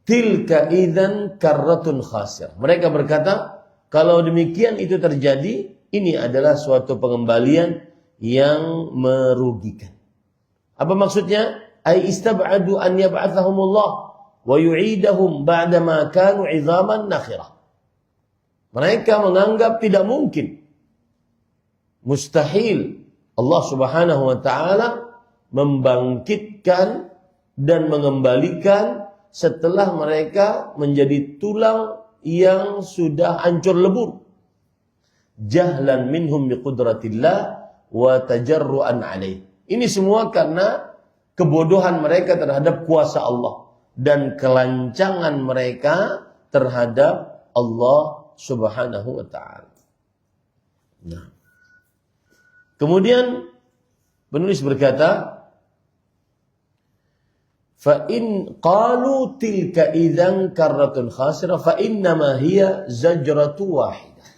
tilka idzan karratun khasir. Mereka berkata, kalau demikian itu terjadi, ini adalah suatu pengembalian yang merugikan. Apa maksudnya? Ai istab'adu an yab'athahumullah wa yu'idahum ba'dama kanu 'idhaman nakhirah. Mereka menganggap tidak mungkin, mustahil Allah Subhanahu wa ta'ala membangkitkan dan mengembalikan setelah mereka menjadi tulang yang sudah hancur lebur. Jahlan minhum biqudratillah wa tajarruan alaih. Ini semua karena kebodohan mereka terhadap kuasa Allah dan kelancangan mereka terhadap Allah Subhanahu wa ta'ala. Nah. Kemudian penulis berkata, fa in qalu tilka idzan karratun khasirah fa innama hiya zajratu wahidah.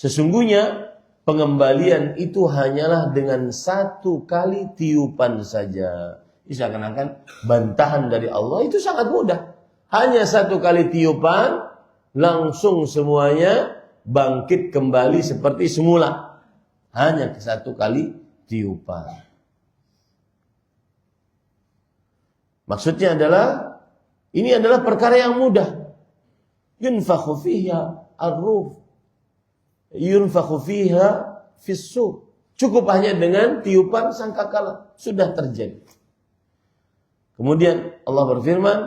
Sesungguhnya pengembalian itu hanyalah dengan satu kali tiupan saja. Ini seakan-akan bantahan dari Allah itu sangat mudah. Hanya satu kali tiupan, langsung semuanya bangkit kembali seperti semula. Hanya satu kali tiupan. Maksudnya adalah, ini adalah perkara yang mudah. Yunfakhu fiha ar-ruh. Yunfakhu fiha fis-sur. Cukup hanya dengan tiupan sangkakala. Sudah terjadi. Kemudian Allah berfirman,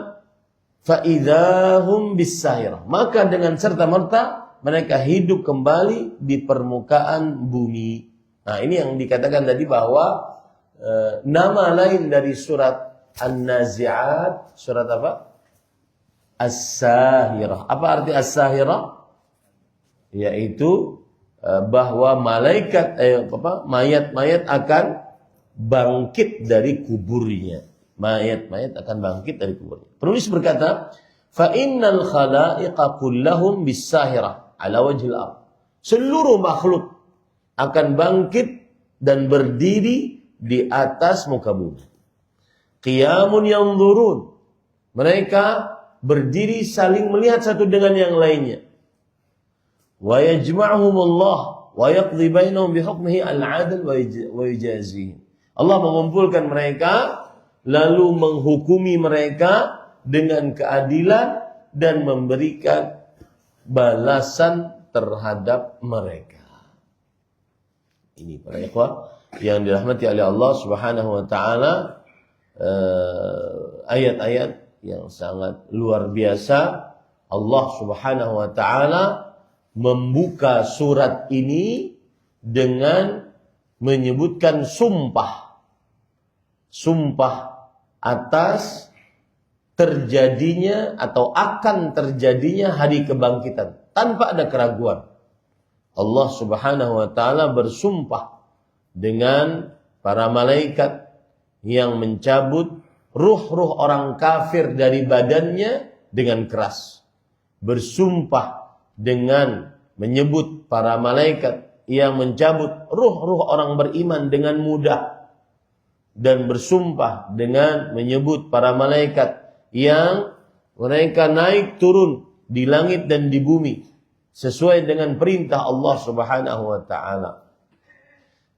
فَإِذَاهُمْ بِالسَّاهِرَةِ. Maka dengan serta-merta mereka hidup kembali di permukaan bumi. Nah, ini yang dikatakan tadi bahwa nama lain dari surat An-Nazi'at, surat apa? As-Sahirah. Apa arti As-Sahirah? Yaitu bahwa mayat-mayat akan bangkit dari kuburnya. Mayat-mayat akan bangkit dari kuburnya. Penulis berkata, fa innal khalaiqa kullahum bis-sahirah ala wajhil ardh. Seluruh makhluk akan bangkit dan berdiri di atas muka bumi. Qiyamun yanzurun. Mereka berdiri saling melihat satu dengan yang lainnya. Wa yajma'uhumullah wa yaqdi bainahum bihukmihi al-'adl wa yujazihim. Allah mengumpulkan mereka lalu menghukumi mereka dengan keadilan dan memberikan balasan terhadap mereka. Ini para ikhwah yang dirahmati oleh Allah Subhanahu wa taala, ayat-ayat yang sangat luar biasa. Allah Subhanahu wa taala membuka surat ini dengan menyebutkan sumpah atas terjadinya atau akan terjadinya hari kebangkitan tanpa ada keraguan. Allah Subhanahu wa taala bersumpah dengan para malaikat yang mencabut ruh-ruh orang kafir dari badannya dengan keras. Bersumpah dengan menyebut para malaikat yang mencabut ruh-ruh orang beriman dengan mudah. Dan bersumpah dengan menyebut para malaikat yang mereka naik turun di langit dan di bumi sesuai dengan perintah Allah Subhanahu wa taala.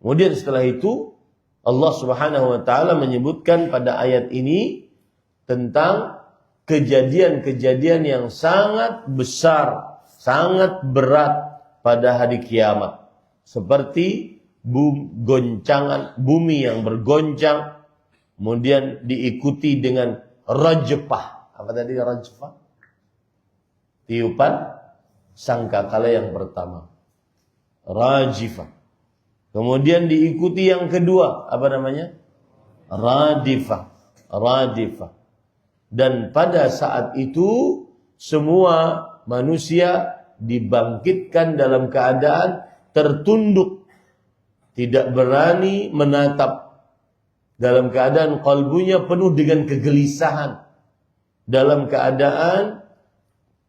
Kemudian setelah itu Allah Subhanahu wa taala menyebutkan pada ayat ini tentang kejadian-kejadian yang sangat besar, sangat berat pada hari kiamat. Seperti goncangan bumi yang bergoncang, kemudian diikuti dengan rajfah. Apa tadi rajfah? Tiupan sangkakala yang pertama. Rajifah. Kemudian diikuti yang kedua, apa namanya? Radifah. Radifah. Dan pada saat itu semua manusia dibangkitkan dalam keadaan tertunduk, tidak berani menatap, dalam keadaan kalbunya penuh dengan kegelisahan, dalam keadaan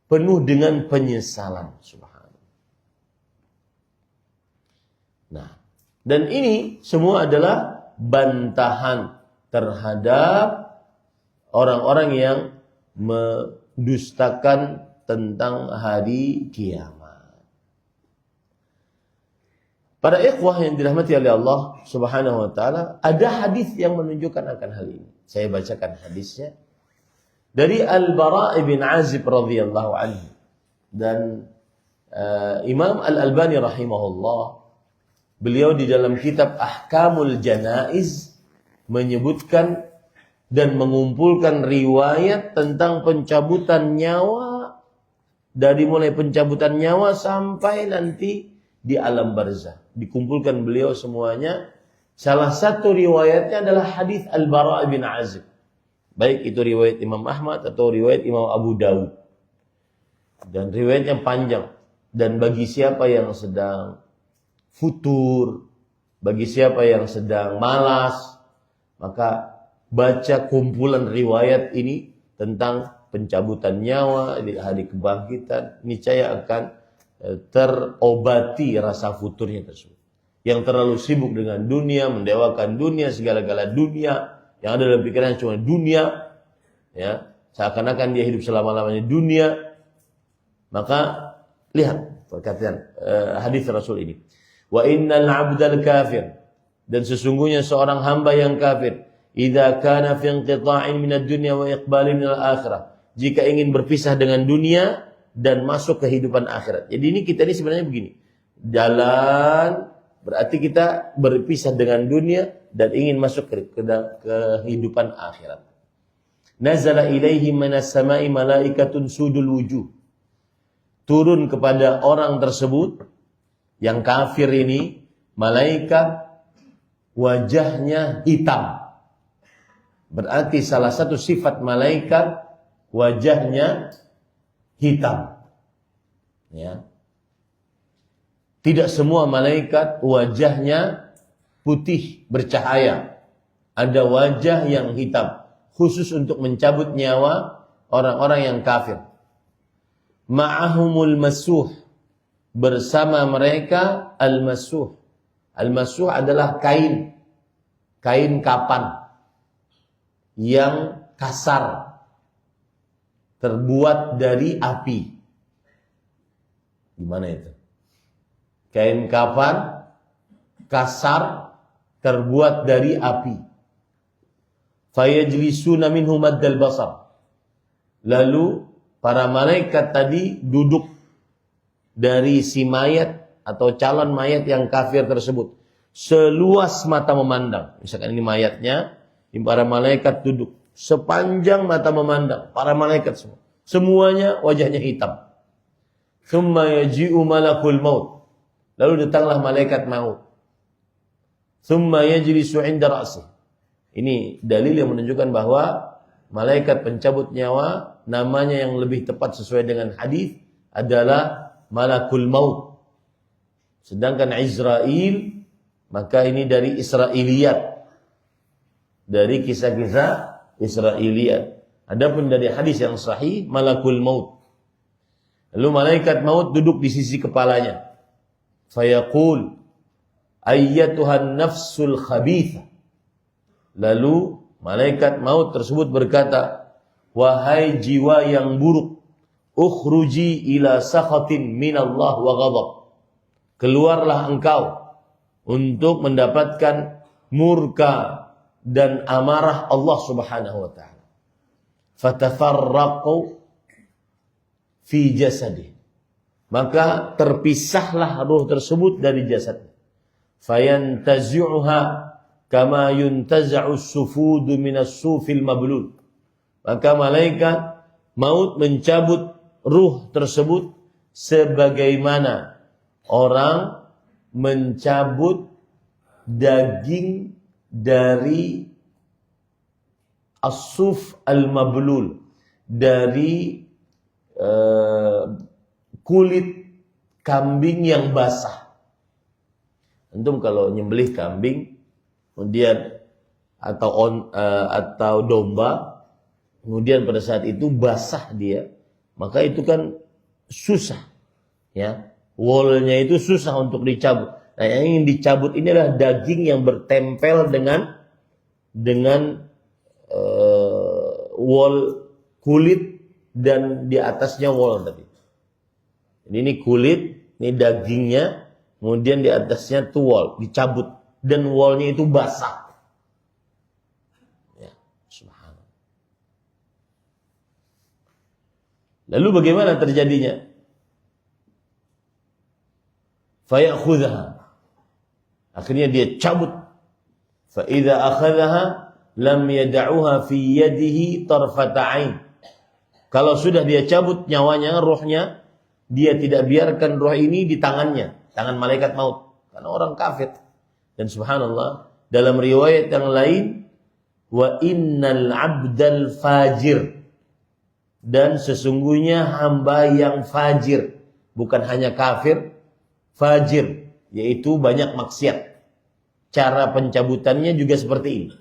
penuh dengan penyesalan. Subhanallah. Nah, dan ini semua adalah bantahan terhadap orang-orang yang mendustakan tentang hari kiamat. Para ikhwah yang dirahmati oleh Allah Subhanahu wa taala, ada hadis yang menunjukkan akan hal ini. Saya bacakan hadisnya dari Al-Bara' bin Azib radhiyallahu anhu, dan Imam Al-Albani rahimahullah, beliau di dalam kitab Ahkamul Janaiz menyebutkan dan mengumpulkan riwayat tentang pencabutan nyawa, dari mulai pencabutan nyawa sampai nanti di alam barzah. Dikumpulkan beliau semuanya. Salah satu riwayatnya adalah hadis Al-Bara' bin Azib. Baik itu riwayat Imam Ahmad atau riwayat Imam Abu Dawud. Dan riwayatnya panjang. Dan bagi siapa yang sedang futur, bagi siapa yang sedang malas, maka baca kumpulan riwayat ini tentang pencabutan nyawa di hari kebangkitan, niscaya akan terobati rasa futurnya tersebut. Yang terlalu sibuk dengan dunia, mendewakan dunia, segala-gala dunia, yang ada dalam pikirannya cuma dunia, ya, seakan-akan dia hidup selama-lamanya dunia. Maka lihat perkataan hadis Rasul ini. Wa innal 'abdal kafir, dan sesungguhnya seorang hamba yang kafir, idza kana fi inqita'in minad dunya wa iqbalin minal akhirah, jika ingin berpisah dengan dunia dan masuk kehidupan akhirat. Jadi ini kita ini sebenarnya begini. Jalan berarti kita berpisah dengan dunia dan ingin masuk ke kehidupan akhirat. Nazala ilaihi minas sama'i malaikatun sudul wujuh. Turun kepada orang tersebut yang kafir ini malaikat wajahnya hitam. Berarti salah satu sifat malaikat wajahnya hitam. Ya. Tidak semua malaikat wajahnya putih bercahaya. Ada wajah yang hitam, khusus untuk mencabut nyawa orang-orang yang kafir. Ma'ahumul masuh, bersama mereka al-masuh. Al-masuh adalah kain. kain kapan yang kasar, terbuat dari api. Gimana itu? Kain kapan kasar, terbuat dari api. Fayajlisuna minhu maddal basar. Lalu para malaikat tadi duduk dari si mayat atau calon mayat yang kafir tersebut seluas mata memandang. Misalkan ini mayatnya, para malaikat duduk sepanjang mata memandang. Para malaikat semua, semuanya wajahnya hitam. Tsumma yaji'u malakul maut. Lalu datanglah malaikat maut. Tsumma yajlisu 'inda ra'sih. Ini dalil yang menunjukkan bahwa malaikat pencabut nyawa, namanya yang lebih tepat sesuai dengan hadis adalah malakul maut. Sedangkan Israil, maka ini dari Israiliyat, dari kisah-kisah Israiliyat. Adapun dari hadis yang sahih, malakul maut. Lalu malaikat maut duduk di sisi kepalanya. Fayaqul ayyatuhan nafsul khabitha. Lalu malaikat maut tersebut berkata, wahai jiwa yang buruk, ukhruji ila sakhatin minallah wa ghadab. Keluarlah engkau untuk mendapatkan murka dan amarah Allah Subhanahu wa taala. Fatafarraqu fi jasadi. Maka terpisahlah ruh tersebut dari jasadnya. Fayantazi'uha kama yuntaza'u as-sufudu minas sufil mablul. Maka malaikat maut mencabut ruh tersebut sebagaimana orang mencabut daging dari as-suf al-mablul, dari kulit kambing yang basah. Antum kalau nyembelih kambing kemudian atau domba, kemudian pada saat itu basah dia, maka itu kan susah, ya. Woolnya itu susah untuk dicabut. Nah, yang ingin dicabut ini adalah daging yang bertempel dengan wool, kulit, dan di atasnya wool tadi. Jadi ini kulit, ini dagingnya, kemudian di atasnya itu wool, dicabut, dan woolnya itu basah. Ya, subhanallah. Lalu bagaimana terjadinya? Fayakhudhaha. Akhirnya dia cabut. Fa idza akhadhaha lam yad'uha fi yadihi tarfata 'ain. Kalau sudah dia cabut nyawanya, ruhnya, dia tidak biarkan ruh ini di tangannya, tangan malaikat maut, karena orang kafir. Dan subhanallah, dalam riwayat yang lain, wa innal 'abdal fajir, dan sesungguhnya hamba yang fajir, bukan hanya kafir, fajir, yaitu banyak maksiat. Cara pencabutannya juga seperti ini.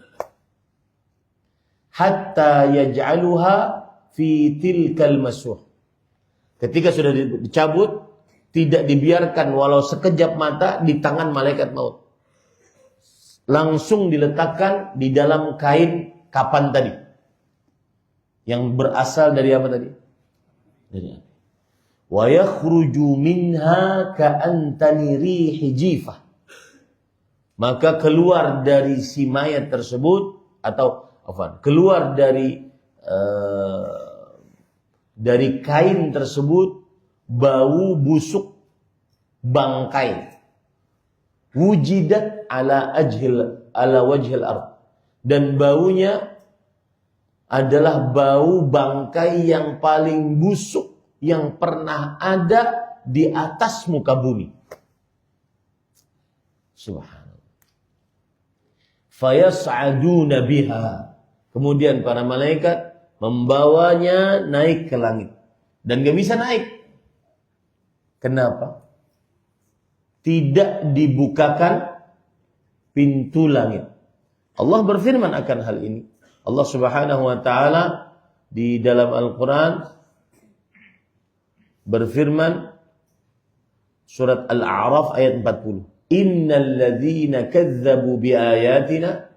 Hatta yaj'aluha fi tilkal masuh. Ketika sudah dicabut, tidak dibiarkan walau sekejap mata di tangan malaikat maut. Langsung diletakkan di dalam kain kapan tadi. Yang berasal dari apa tadi? Dari api. Wa yakhruju minha ka'antani rihi jifah. Maka keluar dari si mayat tersebut, atau keluar dari kain tersebut bau busuk bangkai. Wujidat ala wajhil ard. Dan baunya adalah bau bangkai yang paling busuk yang pernah ada di atas muka bumi. Subhanallah. Fayas'aduna biha. Kemudian para malaikat membawanya naik ke langit. Dan gak bisa naik. Kenapa? Tidak dibukakan pintu langit. Allah berfirman akan hal ini. Allah Subhanahu wa taala di dalam Al-Qur'an berfirman, surat Al-A'raf ayat 40. Innal ladzina kadzdzabu biayatina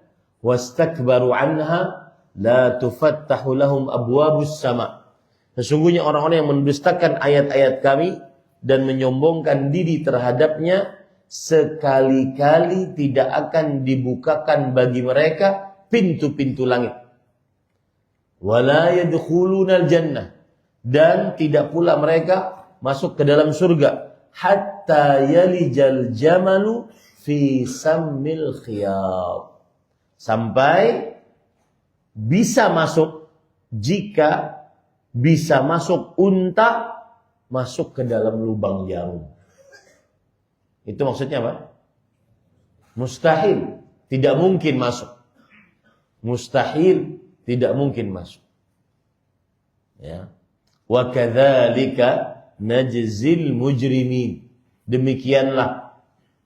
wastakbaru anha la tufattahu lahum abwabus sama. Sesungguhnya orang-orang yang mendustakan ayat-ayat kami dan menyombongkan diri terhadapnya, sekali-kali tidak akan dibukakan bagi mereka pintu-pintu langit. Wala yadkhulunal jannah, dan tidak pula mereka masuk ke dalam surga hatta yalijal jamalu fi sammil khiyat, sampai bisa masuk, jika bisa masuk unta masuk ke dalam lubang jarum. Itu maksudnya apa? Mustahil, tidak mungkin masuk. Mustahil, tidak mungkin masuk. Ya. Wa kadzalika najzil mujrimin. Demikianlah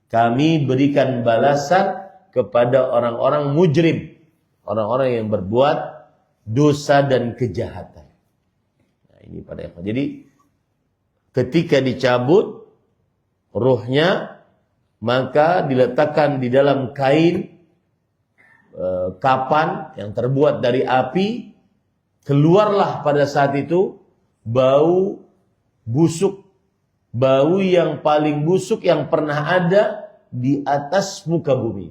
kami berikan balasan kepada orang-orang mujrim, orang-orang yang berbuat dosa dan kejahatan. Nah, ini pada ikhwan. Jadi ketika dicabut ruhnya, maka diletakkan di dalam kain kapan yang terbuat dari api. Keluarlah pada saat itu bau busuk, bau yang paling busuk yang pernah ada di atas muka bumi.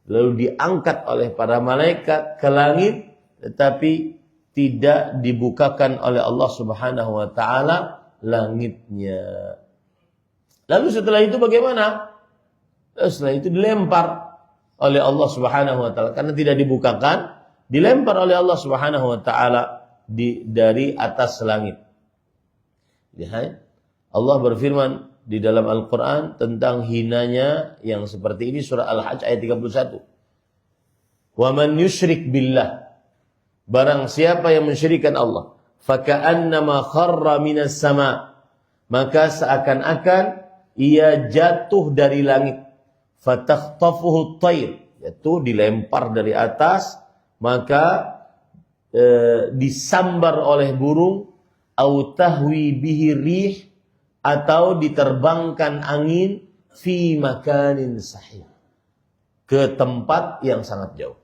Lalu diangkat oleh para malaikat ke langit, tetapi tidak dibukakan oleh Allah Subhanahu wa taala langitnya. Lalu setelah itu bagaimana? Setelah itu dilempar oleh Allah Subhanahu wa taala, karena tidak dibukakan, dilempar oleh Allah Subhanahu wa taala dari atas langit. Lihat, Allah berfirman di dalam Al-Qur'an tentang hinanya yang seperti ini, surah Al-Hajj ayat 31. Wa man yusyrik billah, barang siapa yang mensyirikkan Allah, faka'annama kharra minas sama, maka seakan-akan ia jatuh dari langit. Fatakhtafuhu at-tayr, yaitu dilempar dari atas, maka disambar oleh burung, au tahwi bihi rih, atau diterbangkan angin, fi makanin sahih, ke tempat yang sangat jauh.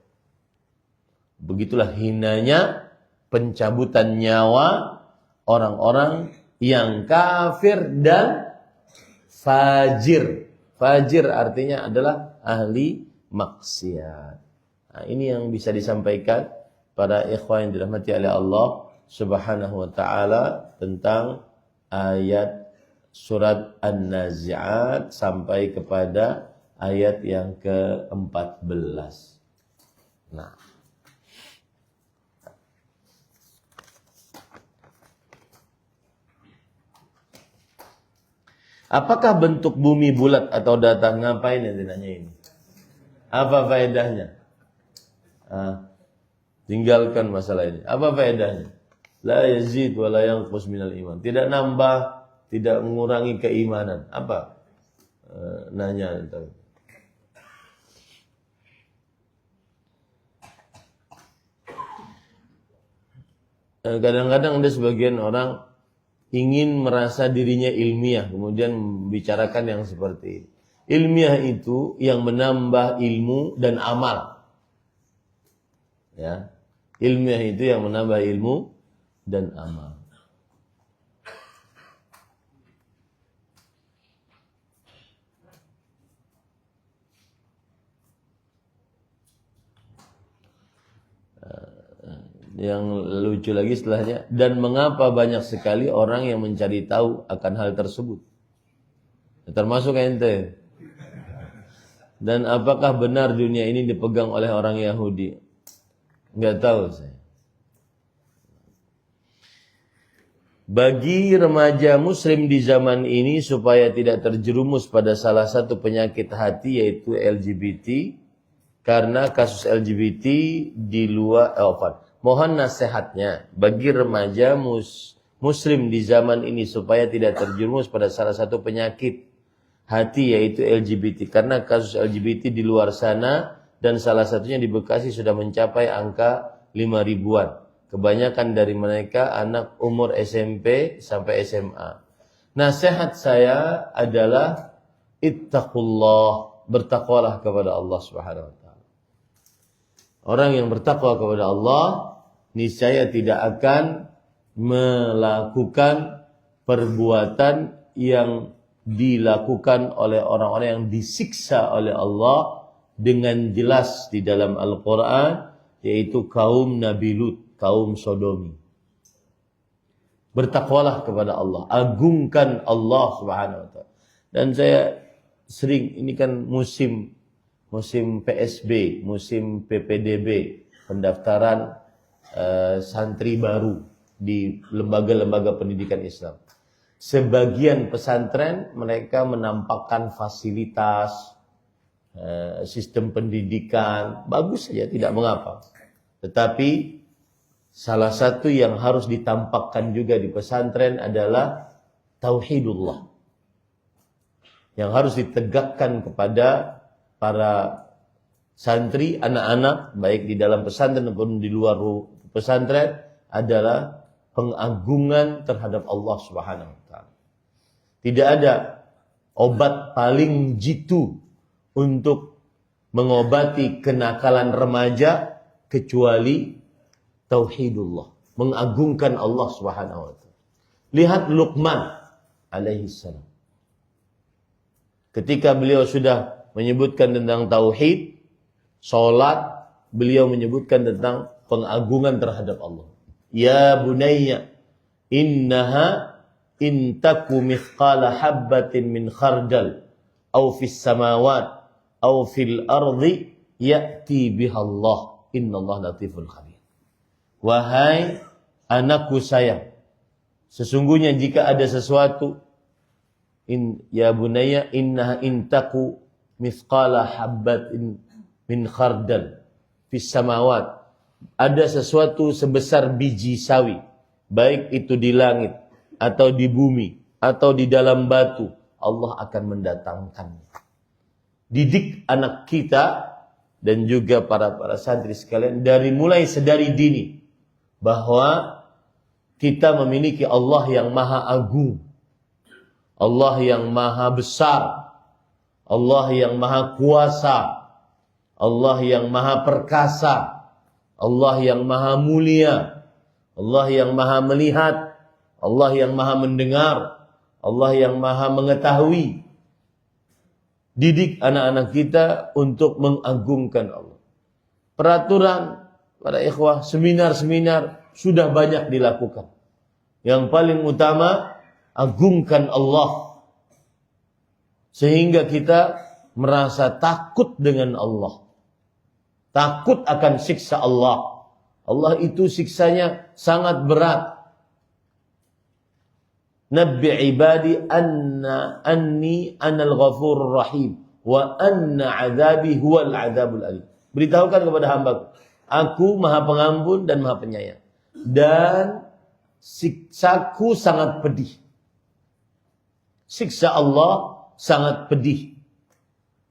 Begitulah hinanya pencabutan nyawa orang-orang yang kafir dan fajir. Fajir artinya adalah ahli maksiat. Nah, ini yang bisa disampaikan para ikhwan yang dirahmati oleh Allah Subhanahu wa taala tentang ayat surat An-Nazi'at sampai kepada ayat yang ke-14. Nah, apakah bentuk bumi bulat atau datar? Ngapain yang ditanya ini? Apa faedahnya? Tinggalkan masalah ini. Apa faedahnya? La yazid wa la yanqus minal iman. Tidak nambah, tidak mengurangi keimanan. Apa? Nanya entar. Kadang-kadang ada sebagian orang ingin merasa dirinya ilmiah, kemudian membicarakan yang seperti ini. Ilmiah itu yang menambah ilmu dan amal. Ya. Ilmiah itu yang menambah ilmu dan amal. Yang lucu lagi setelahnya, dan mengapa banyak sekali orang yang mencari tahu akan hal tersebut, termasuk ente. Dan apakah benar dunia ini dipegang oleh orang Yahudi? Enggak tahu saya. Bagi remaja muslim di zaman ini supaya tidak terjerumus pada salah satu penyakit hati, yaitu LGBT, karena kasus LGBT di luar mohon nasihatnya bagi remaja muslim di zaman ini supaya tidak terjerumus pada salah satu penyakit hati, yaitu LGBT, karena kasus LGBT di luar sana, dan salah satunya di Bekasi sudah mencapai angka 5.000-an. Kebanyakan dari mereka anak umur SMP sampai SMA. Nasihat saya adalah ittaqullah, bertakwalah kepada Allah Subhanahu wa taala. Orang yang bertakwa kepada Allah niscaya tidak akan melakukan perbuatan yang dilakukan oleh orang-orang yang disiksa oleh Allah dengan jelas di dalam Al-Quran, yaitu kaum Nabi Lut, kaum Sodomi. Bertakwalah kepada Allah, agungkan Allah Subhanahu wa ta'ala. Dan saya sering, ini kan musim PSB, musim PPDB, pendaftaran santri baru di lembaga-lembaga pendidikan Islam. Sebagian pesantren mereka menampakkan fasilitas, sistem pendidikan, bagus saja, tidak mengapa. Tetapi salah satu yang harus ditampakkan juga di pesantren adalah tauhidullah, yang harus ditegakkan kepada para santri, anak-anak, baik di dalam pesantren maupun di luar pesantren, adalah pengagungan terhadap Allah Subhanahu wa ta'ala. Tidak ada obat paling jitu untuk mengobati kenakalan remaja kecuali tauhidullah, mengagungkan Allah Subhanahu wa ta'ala. Lihat Luqman alaihi salam. Ketika beliau sudah menyebutkan tentang tauhid, salat, beliau menyebutkan tentang pengagungan terhadap Allah. Ya bunayya, innaha in taku mithqala habbatin min khardal aw fis samawat aw fil ardi ya'ti bihallah, innallaha latiful khabir. Wahai anakku sayang, sesungguhnya jika ada sesuatu, ya bunayya innaha in taku mithqala habbatin min khardal fis samawat, ada sesuatu sebesar biji sawi, baik itu di langit atau di bumi atau di dalam batu, Allah akan mendatangkannya. Didik anak kita dan juga para santri sekalian dari mulai sedari dini bahwa kita memiliki Allah yang maha agung, Allah yang maha besar, Allah yang maha kuasa, Allah yang maha perkasa, Allah yang maha mulia, Allah yang maha melihat, Allah yang maha mendengar, Allah yang maha mengetahui. Didik anak-anak kita untuk mengagungkan Allah. Peraturan para ikhwah, seminar-seminar sudah banyak dilakukan. Yang paling utama, agungkan Allah. Sehingga kita merasa takut dengan Allah. Takut akan siksa Allah. Allah itu siksanya sangat berat. Nabbi ibadi anni anal ghafurur rahim wa anna azabi huwal azabul alim. Beritahukan kepada hambaku, aku maha pengampun dan maha penyayang, dan siksaku sangat pedih. Siksa Allah sangat pedih.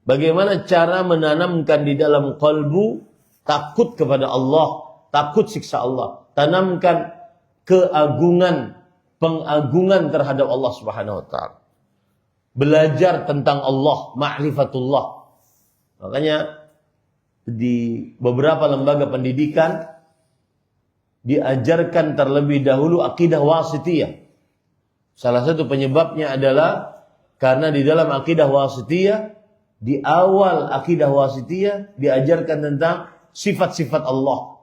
Bagaimana cara menanamkan di dalam kalbu takut kepada Allah, takut siksa Allah. Tanamkan keagungan, pengagungan terhadap Allah Subhanahu wa ta'ala. Belajar tentang Allah, ma'rifatullah. Makanya di beberapa lembaga pendidikan diajarkan terlebih dahulu akidah wasitiyah. Salah satu penyebabnya adalah karena di dalam akidah wasitiyah, di awal akidah wasitiyah diajarkan tentang sifat-sifat Allah.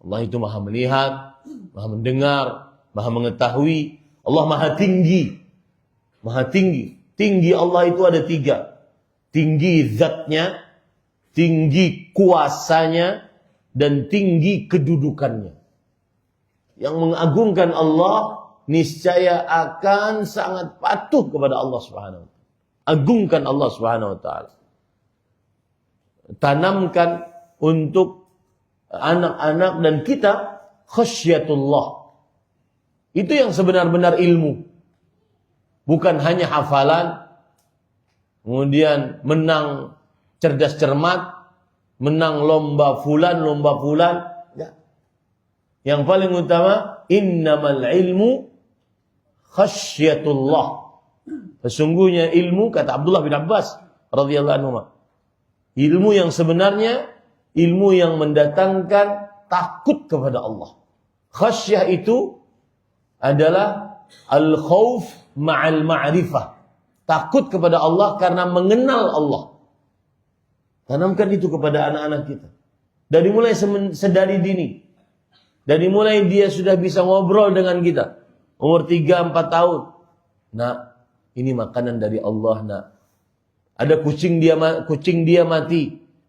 Allah itu maha melihat, maha mendengar, maha mengetahui. Allah maha tinggi. Maha tinggi. Tinggi Allah itu ada 3. Tinggi zatnya, tinggi kuasanya, dan tinggi kedudukannya. Yang mengagungkan Allah niscaya akan sangat patuh kepada Allah Subhanahu wa ta'ala. Agungkan Allah Subhanahu wa ta'ala. Tanamkan untuk anak-anak dan kita khasyatullah. Itu yang sebenar-benar ilmu. Bukan hanya hafalan, kemudian menang cerdas cermat, menang lomba fulan. Ya. Yang paling utama, innamal ilmu khasyatullah. Sesungguhnya ilmu, kata Abdullah bin Abbas radhiyallahu anhu, ilmu yang sebenarnya ilmu yang mendatangkan takut kepada Allah. Khasyah itu adalah al-khauf ma'al ma'rifah. Takut kepada Allah karena mengenal Allah. Tanamkan itu kepada anak-anak kita. Dari mulai sedari dini. Dari mulai dia sudah bisa ngobrol dengan kita. Umur 3-4 tahun. Nak, ini makanan dari Allah, nak. Ada kucing dia mati.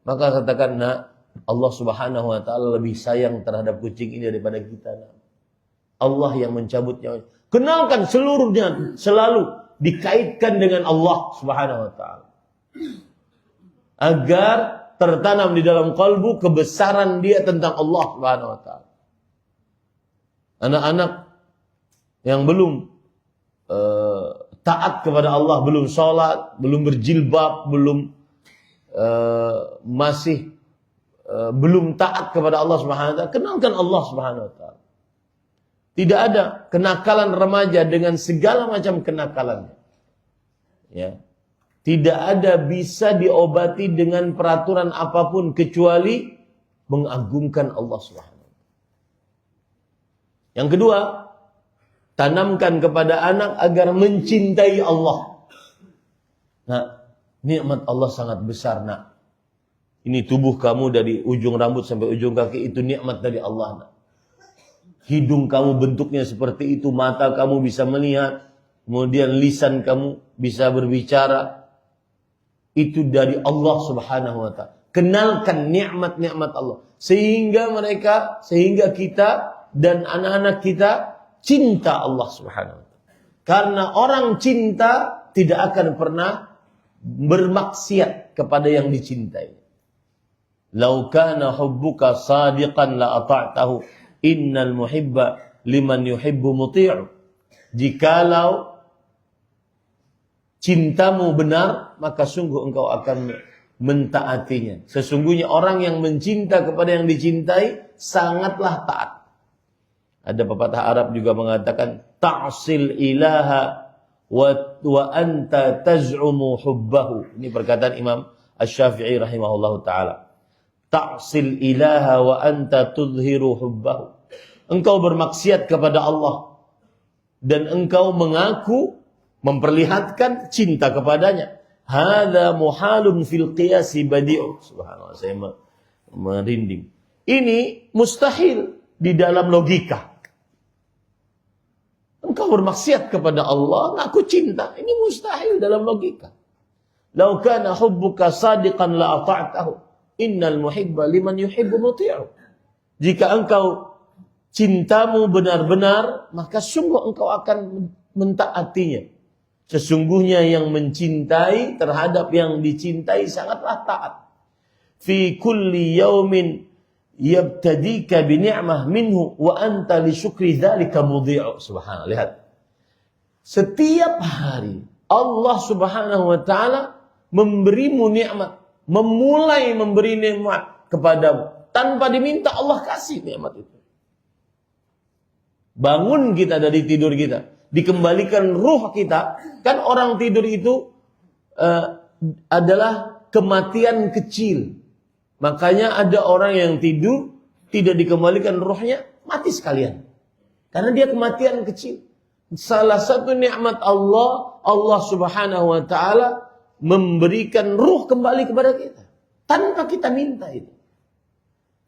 Maka katakan, nak, Allah Subhanahu wa ta'ala lebih sayang terhadap kucing ini daripada kita, nak. Allah yang mencabut nyawa. Kenalkan seluruhnya selalu dikaitkan dengan Allah Subhanahu wa ta'ala. Agar tertanam di dalam kalbu kebesaran dia tentang Allah Subhanahu wa ta'ala. Anak-anak yang belum taat kepada Allah, belum sholat, belum berjilbab, belum taat kepada Allah Subhanahu wa ta'ala, kenalkan Allah Subhanahu wa ta'ala. Tidak ada kenakalan remaja dengan segala macam kenakalannya. Ya. Tidak ada bisa diobati dengan peraturan apapun kecuali mengagungkan Allah Subhanahu wa ta'ala. Yang kedua, tanamkan kepada anak agar mencintai Allah. Nah, nikmat Allah sangat besar, nak. Ini tubuh kamu dari ujung rambut sampai ujung kaki, itu nikmat dari Allah, nak. Hidung kamu bentuknya seperti itu, mata kamu bisa melihat, kemudian lisan kamu bisa berbicara. Itu dari Allah Subhanahu wa ta'ala. Kenalkan nikmat-nikmat Allah. Sehingga kita dan anak-anak kita cinta Allah Subhanahu wa ta'ala. Karena orang cinta tidak akan pernah bermaksiat kepada yang dicintai. Lau kana hubbuka sadiqan la ata'tahu. Innal muhibba liman yuhibbu muti'u. Jikalau cintamu benar, maka sungguh engkau akan mentaatinya. Sesungguhnya orang yang mencinta kepada yang dicintai sangatlah taat. Ada pepatah Arab juga mengatakan ta'sil ilaha wa anta taz'umu hubbahu. Ini perkataan Imam Asy-Syafi'i rahimahullahu taala. Ta'sil ilaha wa anta tudhiru hubbahu. Engkau bermaksiat kepada Allah dan engkau mengaku memperlihatkan cinta kepadanya. Hadza muhalun fil qiyasi badi'u. Subhanallah, saya merinding. Ini mustahil di dalam logika. Engkau bermaksiat kepada Allah, ngaku cinta. Ini mustahil dalam logika. Lau kana hubbuka sadiqan la ata'tahu. Innal muhibba liman yuhibbu muti'u. Jika engkau cintamu benar-benar, maka sungguh engkau akan mentaatinya. Sesungguhnya yang mencintai terhadap yang dicintai sangatlah taat. Fi kulli yaumin yabtadika bi ni'mah minhu wa anta li syukri dzalika mudhi'u. Subhanallah, lihat. Setiap hari Allah Subhanahu wa taala memberimu nikmat, memulai memberi nikmat kepadamu tanpa diminta, Allah kasih nikmat itu. Bangun kita dari tidur kita, dikembalikan ruh kita. Kan orang tidur itu adalah kematian kecil. Makanya ada orang yang tidur tidak dikembalikan ruhnya, mati sekalian. Karena dia kematian kecil. Salah satu nikmat Allah, Allah Subhanahu wa taala memberikan ruh kembali kepada kita tanpa kita minta itu.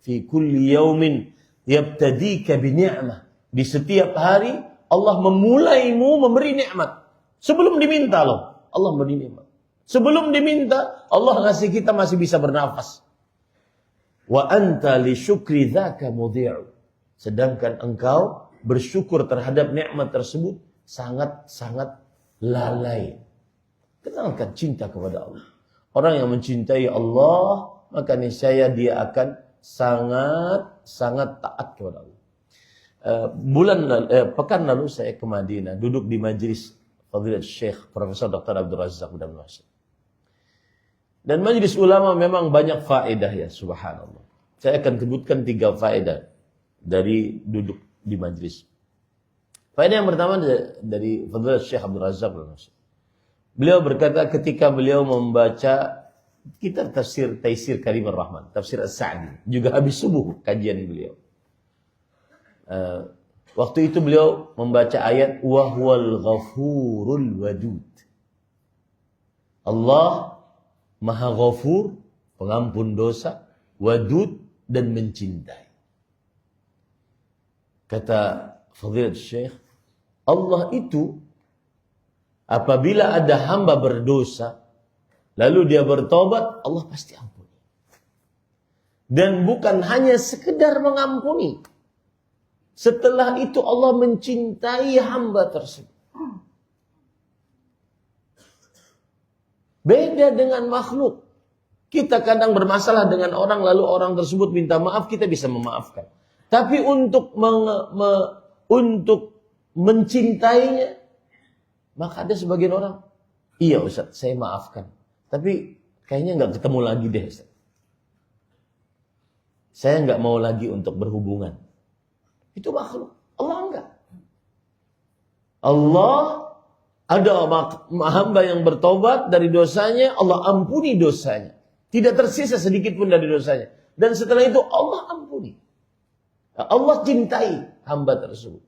Fi kulli yaumin yabtadika bi ni'mah. Di setiap hari Allah memulaimu memberi nikmat. Sebelum diminta loh, Allah memberi nikmat. Sebelum diminta, Allah ngasih kita masih bisa bernafas. Wa anta li syukri dzaka mudhi'u. Sedangkan engkau bersyukur terhadap nikmat tersebut sangat-sangat lalai. Kenalkan cinta kepada Allah. Orang yang mencintai Allah, maka niscaya dia akan sangat-sangat taat kepada Allah. Pekan lalu saya ke Madinah, duduk di majelis Fadilat Syekh Profesor Dr. Abdul Razak bin Nasir. Dan majelis ulama memang banyak faedah ya, subhanallah. Saya akan sebutkan 3 faedah dari duduk di majelis. Faedah yang pertama dari Fadilat Syekh Abdul Razak bin Nasir. Beliau berkata ketika beliau membaca Kita tafsir Taisir Karimur Rahman, tafsir As-Sa'di, juga habis subuh kajian beliau. Waktu itu beliau membaca ayat wa huwal ghafurul wadud. Allah Maha Ghafur, pengampun dosa, wadud, dan mencintai. Kata Fadilat Syekh, Allah itu apabila ada hamba berdosa, lalu dia bertobat, Allah pasti ampuni. Dan bukan hanya sekedar mengampuni. Setelah itu Allah mencintai hamba tersebut. Beda dengan makhluk. Kita kadang bermasalah dengan orang, lalu orang tersebut minta maaf, kita bisa memaafkan. Tapi untuk mencintainya, maka ada sebagian orang, iya Ustaz, saya maafkan. Tapi kayaknya nggak ketemu lagi deh Ustaz. Saya nggak mau lagi untuk berhubungan. Itu makhluk. Allah enggak. Allah ada hamba yang bertobat dari dosanya, Allah ampuni dosanya. Tidak tersisa sedikit pun dari dosanya. Dan setelah itu Allah ampuni. Allah cintai hamba tersebut.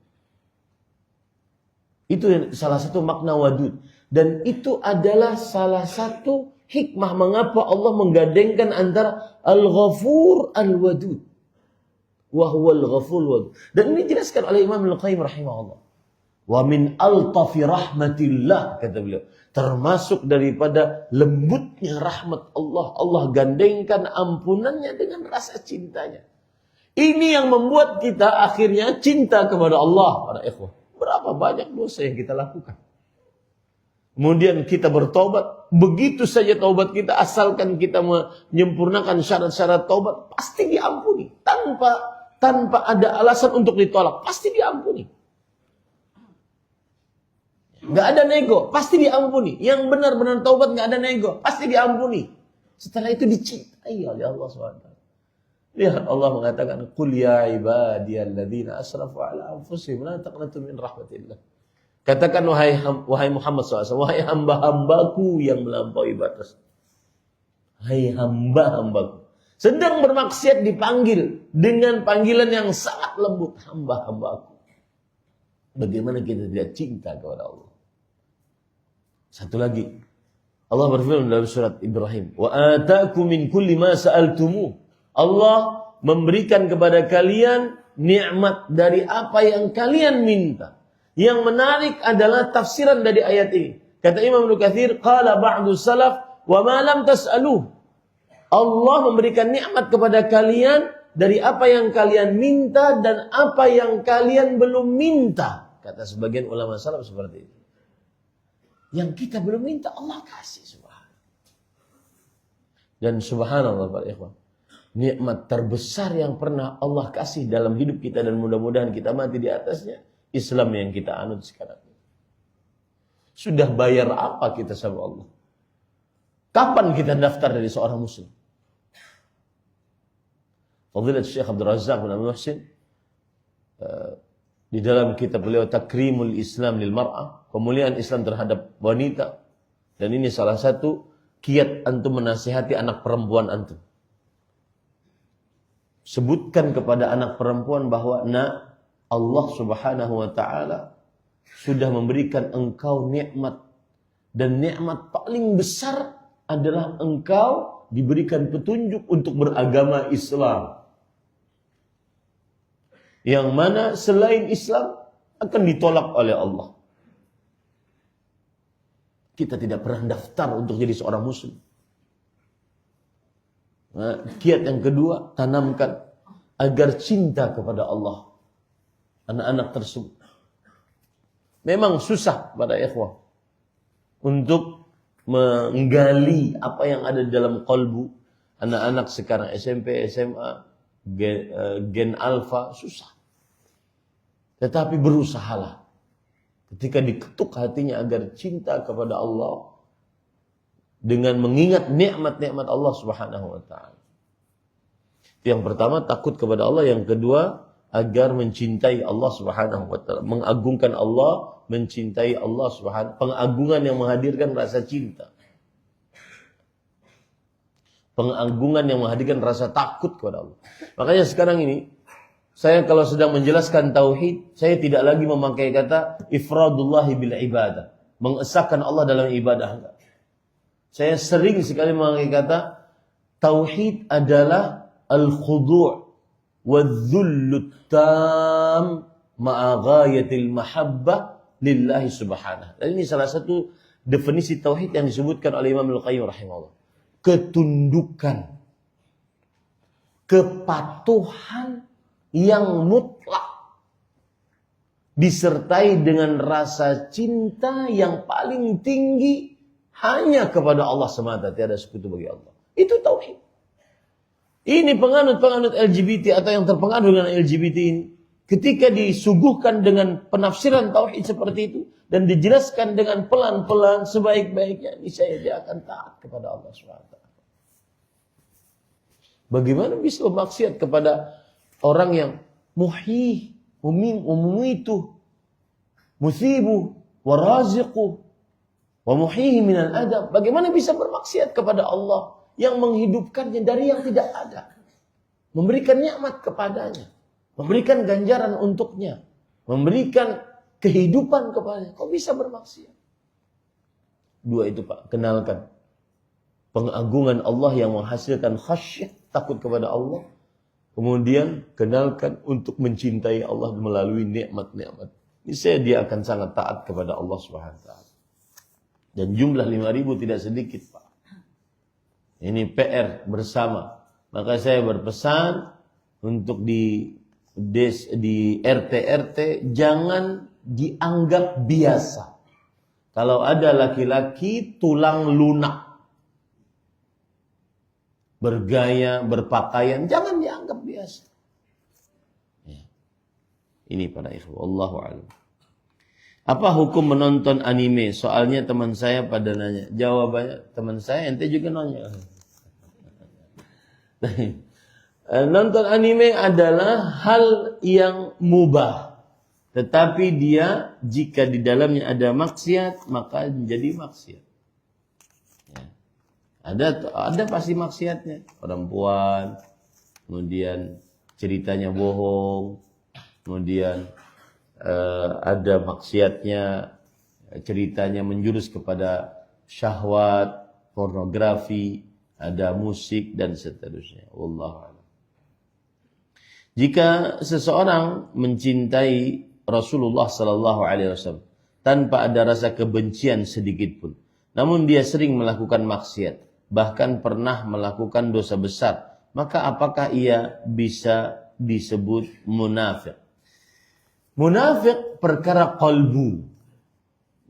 Itu salah satu makna wadud. Dan itu adalah salah satu hikmah mengapa Allah menggandengkan antara Al-Ghafur Al-Wadud. Wahuwal Ghafur Wadud. Dan ini dijelaskan oleh Imam Al-Qayyim rahimahullah. Wa min altafi rahmatillah, kata beliau, termasuk daripada lembutnya rahmat Allah. Allah gandengkan ampunannya dengan rasa cintanya. Ini yang membuat kita akhirnya cinta kepada Allah, para ikhwah. Berapa banyak dosa yang kita lakukan. Kemudian kita bertobat, begitu saja taubat kita, asalkan kita menyempurnakan syarat-syarat taubat, pasti diampuni. Tanpa ada alasan untuk ditolak, pasti diampuni. Gak ada nego, pasti diampuni. Yang benar-benar taubat gak ada nego, pasti diampuni. Setelah itu dicintai oleh Allah SWT. Lihat Allah mengatakan, Qul ya ibadiyalladzina asrafu ala anfusihim la taqnatu min rahmatillah. Katakan wahai Muhammad SAW, wahai hamba-hambaku yang melampaui batas. Hai hamba-hambaku. Sedang bermaksiat dipanggil dengan panggilan yang sangat lembut, hamba-hambaku. Bagaimana kita tidak cinta kepada Allah? Satu lagi, Allah berfirman dalam surat Ibrahim, wa ataakum min kulli ma sa'altumu. Allah memberikan kepada kalian nikmat dari apa yang kalian minta. Yang menarik adalah tafsiran dari ayat ini. Kata Imam Ibnu Katsir, qala ba'du salaf wa ma lam tas'aluh. Allah memberikan nikmat kepada kalian dari apa yang kalian minta dan apa yang kalian belum minta. Kata sebagian ulama salaf seperti itu. Yang kita belum minta Allah kasih, subhanallah. Dan subhanallah para ikhwan, nikmat terbesar yang pernah Allah kasih dalam hidup kita dan mudah-mudahan kita mati di atasnya, Islam yang kita anut sekarang. Sudah bayar apa kita sama Allah? Kapan kita daftar dari seorang muslim? Fadilat Syekh Abdul Razak bin Abdul Muhsin di dalam kitab beliau Takrimul Islam lil Mar'ah, pemuliaan Islam terhadap wanita. Dan ini salah satu kiat antum menasihati anak perempuan antum. Sebutkan kepada anak perempuan bahwa Allah Subhanahu wa taala sudah memberikan engkau nikmat, dan nikmat paling besar adalah engkau diberikan petunjuk untuk beragama Islam. Yang mana selain Islam akan ditolak oleh Allah. Kita tidak pernah daftar untuk jadi seorang muslim. Nah, kiat yang kedua, tanamkan agar cinta kepada Allah anak-anak tersebut. Memang susah pada ikhwah untuk menggali apa yang ada di dalam kalbu anak-anak sekarang SMP, SMA, gen alfa, susah. Tetapi berusahalah ketika diketuk hatinya agar cinta kepada Allah dengan mengingat nikmat-nikmat Allah Subhanahu wa taala. Yang pertama, takut kepada Allah. Yang kedua, agar mencintai Allah Subhanahu wa taala, mengagungkan Allah, mencintai Allah Subhanahu, pengagungan yang menghadirkan rasa cinta. Pengagungan yang menghadirkan rasa takut kepada Allah. Makanya sekarang ini, saya kalau sedang menjelaskan tauhid, saya tidak lagi memakai kata ifradullahi bil ibadah, mengesahkan Allah dalam ibadah. Saya sering sekali memakai kata tauhid adalah al-khudu' wadh-dhullut tam ma'a ghayatil mahabbah lillahi subhanahu. Dan ini salah satu definisi tauhid yang disebutkan oleh Imam Al-Qayyim rahimahullah. Ketundukan, kepatuhan yang mutlak disertai dengan rasa cinta yang paling tinggi hanya kepada Allah semata, tiada sekutu bagi Allah. Itu tauhid. Ini penganut-penganut LGBT atau yang terpengaruh dengan LGBT ini, ketika disuguhkan dengan penafsiran tauhid seperti itu dan dijelaskan dengan pelan-pelan sebaik-baiknya, niscaya dia akan taat kepada Allah SWT. Bagaimana bisa bermaksiat kepada orang yang muhyi, mumitu, musibu, waraziqu, wa muhyihi minal adam. Bagaimana bisa bermaksiat kepada Allah yang menghidupkannya dari yang tidak ada, memberikan nikmat kepadanya, memberikan ganjaran untuknya, memberikan kehidupan kepadanya. Kok bisa bermaksiat? Dua itu Pak, kenalkan. Pengagungan Allah yang menghasilkan khasyah, takut kepada Allah. Kemudian kenalkan untuk mencintai Allah melalui nikmat-nikmat. Niscaya dia akan sangat taat kepada Allah SWT. Dan jumlah 5.000 tidak sedikit Pak. Ini PR bersama. Maka saya berpesan untuk di RT-RT jangan dianggap biasa. Kalau ada laki-laki tulang lunak, bergaya, berpakaian, jangan dianggap biasa. Ya. Ini para ikhwan, Allahu a'lam. Apa hukum menonton anime? Soalnya teman saya pada nanya. Jawabannya, teman saya ente juga nanya. Nonton anime adalah hal yang mubah. Tetapi dia, jika di dalamnya ada maksiat, maka menjadi maksiat. Ada pasti maksiatnya. Perempuan, kemudian ceritanya bohong, kemudian ada maksiatnya, ceritanya menjurus kepada syahwat, pornografi, ada musik dan seterusnya. Wallahu a'lam. Jika seseorang mencintai Rasulullah sallallahu alaihi wasallam tanpa ada rasa kebencian sedikit pun, namun dia sering melakukan maksiat, bahkan pernah melakukan dosa besar, maka apakah ia bisa disebut munafik? Munafik perkara qalbu.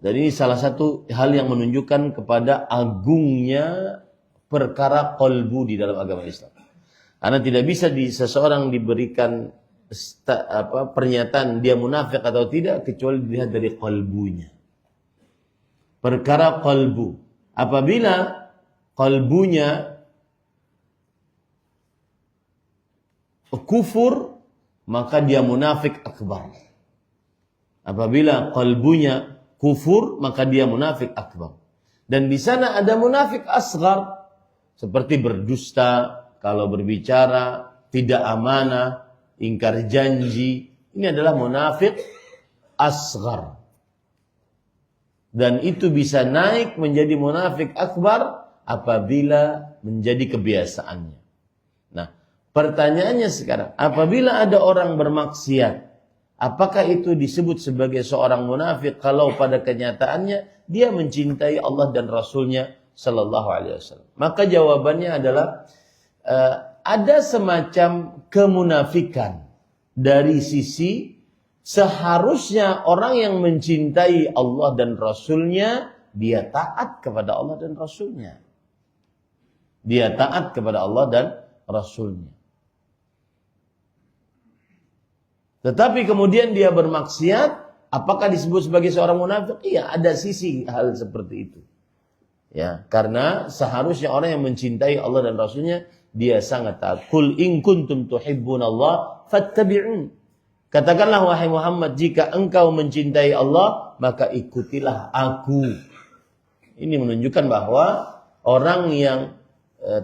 Dan ini salah satu hal yang menunjukkan kepada agungnya perkara qalbu di dalam agama Islam. Karena tidak bisa seseorang diberikan pernyataan dia munafik atau tidak kecuali dilihat dari qalbunya. Perkara qalbu. Apabila qalbunya kufur, maka dia munafik akbar. Apabila qalbunya kufur, maka dia munafik akbar. Dan di sana ada munafik asghar, seperti berdusta, kalau berbicara, tidak amanah, ingkar janji. Ini adalah munafik asghar. Dan itu bisa naik menjadi munafik akbar apabila menjadi kebiasaannya. Nah, pertanyaannya sekarang, apabila ada orang bermaksiat, apakah itu disebut sebagai seorang munafik kalau pada kenyataannya dia mencintai Allah dan Rasulnya sallallahu alaihi wasallam? Maka jawabannya adalah ada semacam kemunafikan dari sisi seharusnya orang yang mencintai Allah dan Rasulnya, dia taat kepada Allah dan Rasulnya. Dia taat kepada Allah dan Rasulnya. Tetapi kemudian dia bermaksiat, apakah disebut sebagai seorang munafik? Iya, ada sisi hal seperti itu. Ya, karena seharusnya orang yang mencintai Allah dan Rasulnya, dia sangat taat. Qul in kuntum tuhibbunallah fattabi'un. Katakanlah wahai Muhammad, jika engkau mencintai Allah, maka ikutilah aku. Ini menunjukkan bahwa orang yang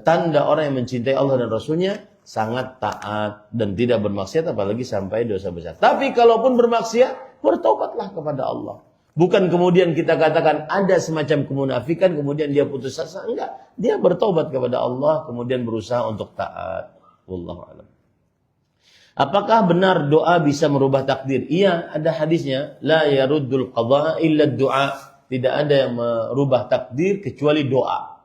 tanda orang yang mencintai Allah dan Rasulnya sangat taat dan tidak bermaksiat, apalagi sampai dosa besar. Tapi kalaupun bermaksiat, bertobatlah kepada Allah. Bukan kemudian kita katakan ada semacam kemunafikan, kemudian dia putus asa. Enggak, dia bertobat kepada Allah, kemudian berusaha untuk taat. Wallahu a'lam. Apakah benar doa bisa merubah takdir? Iya, ada hadisnya. La yaruddul qadha illa du'a. Tidak ada yang merubah takdir kecuali doa.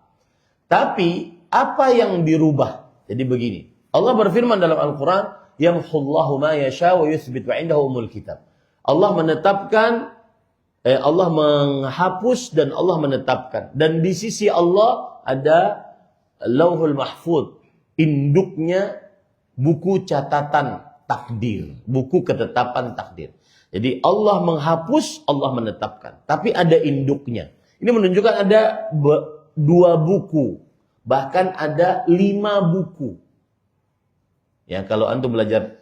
Tapi apa yang dirubah? Jadi begini. Allah berfirman dalam Al-Quran, yamhullahu ma yasha wa yuthbit wa indahu umul kitab. Allah menetapkan, Allah menghapus dan Allah menetapkan. Dan di sisi Allah ada Lauhul Mahfuz, induknya buku catatan takdir, buku ketetapan takdir. Jadi Allah menghapus, Allah menetapkan. Tapi ada induknya. Ini menunjukkan ada 2 buku. Bahkan ada 5 buku. Ya, kalau antum belajar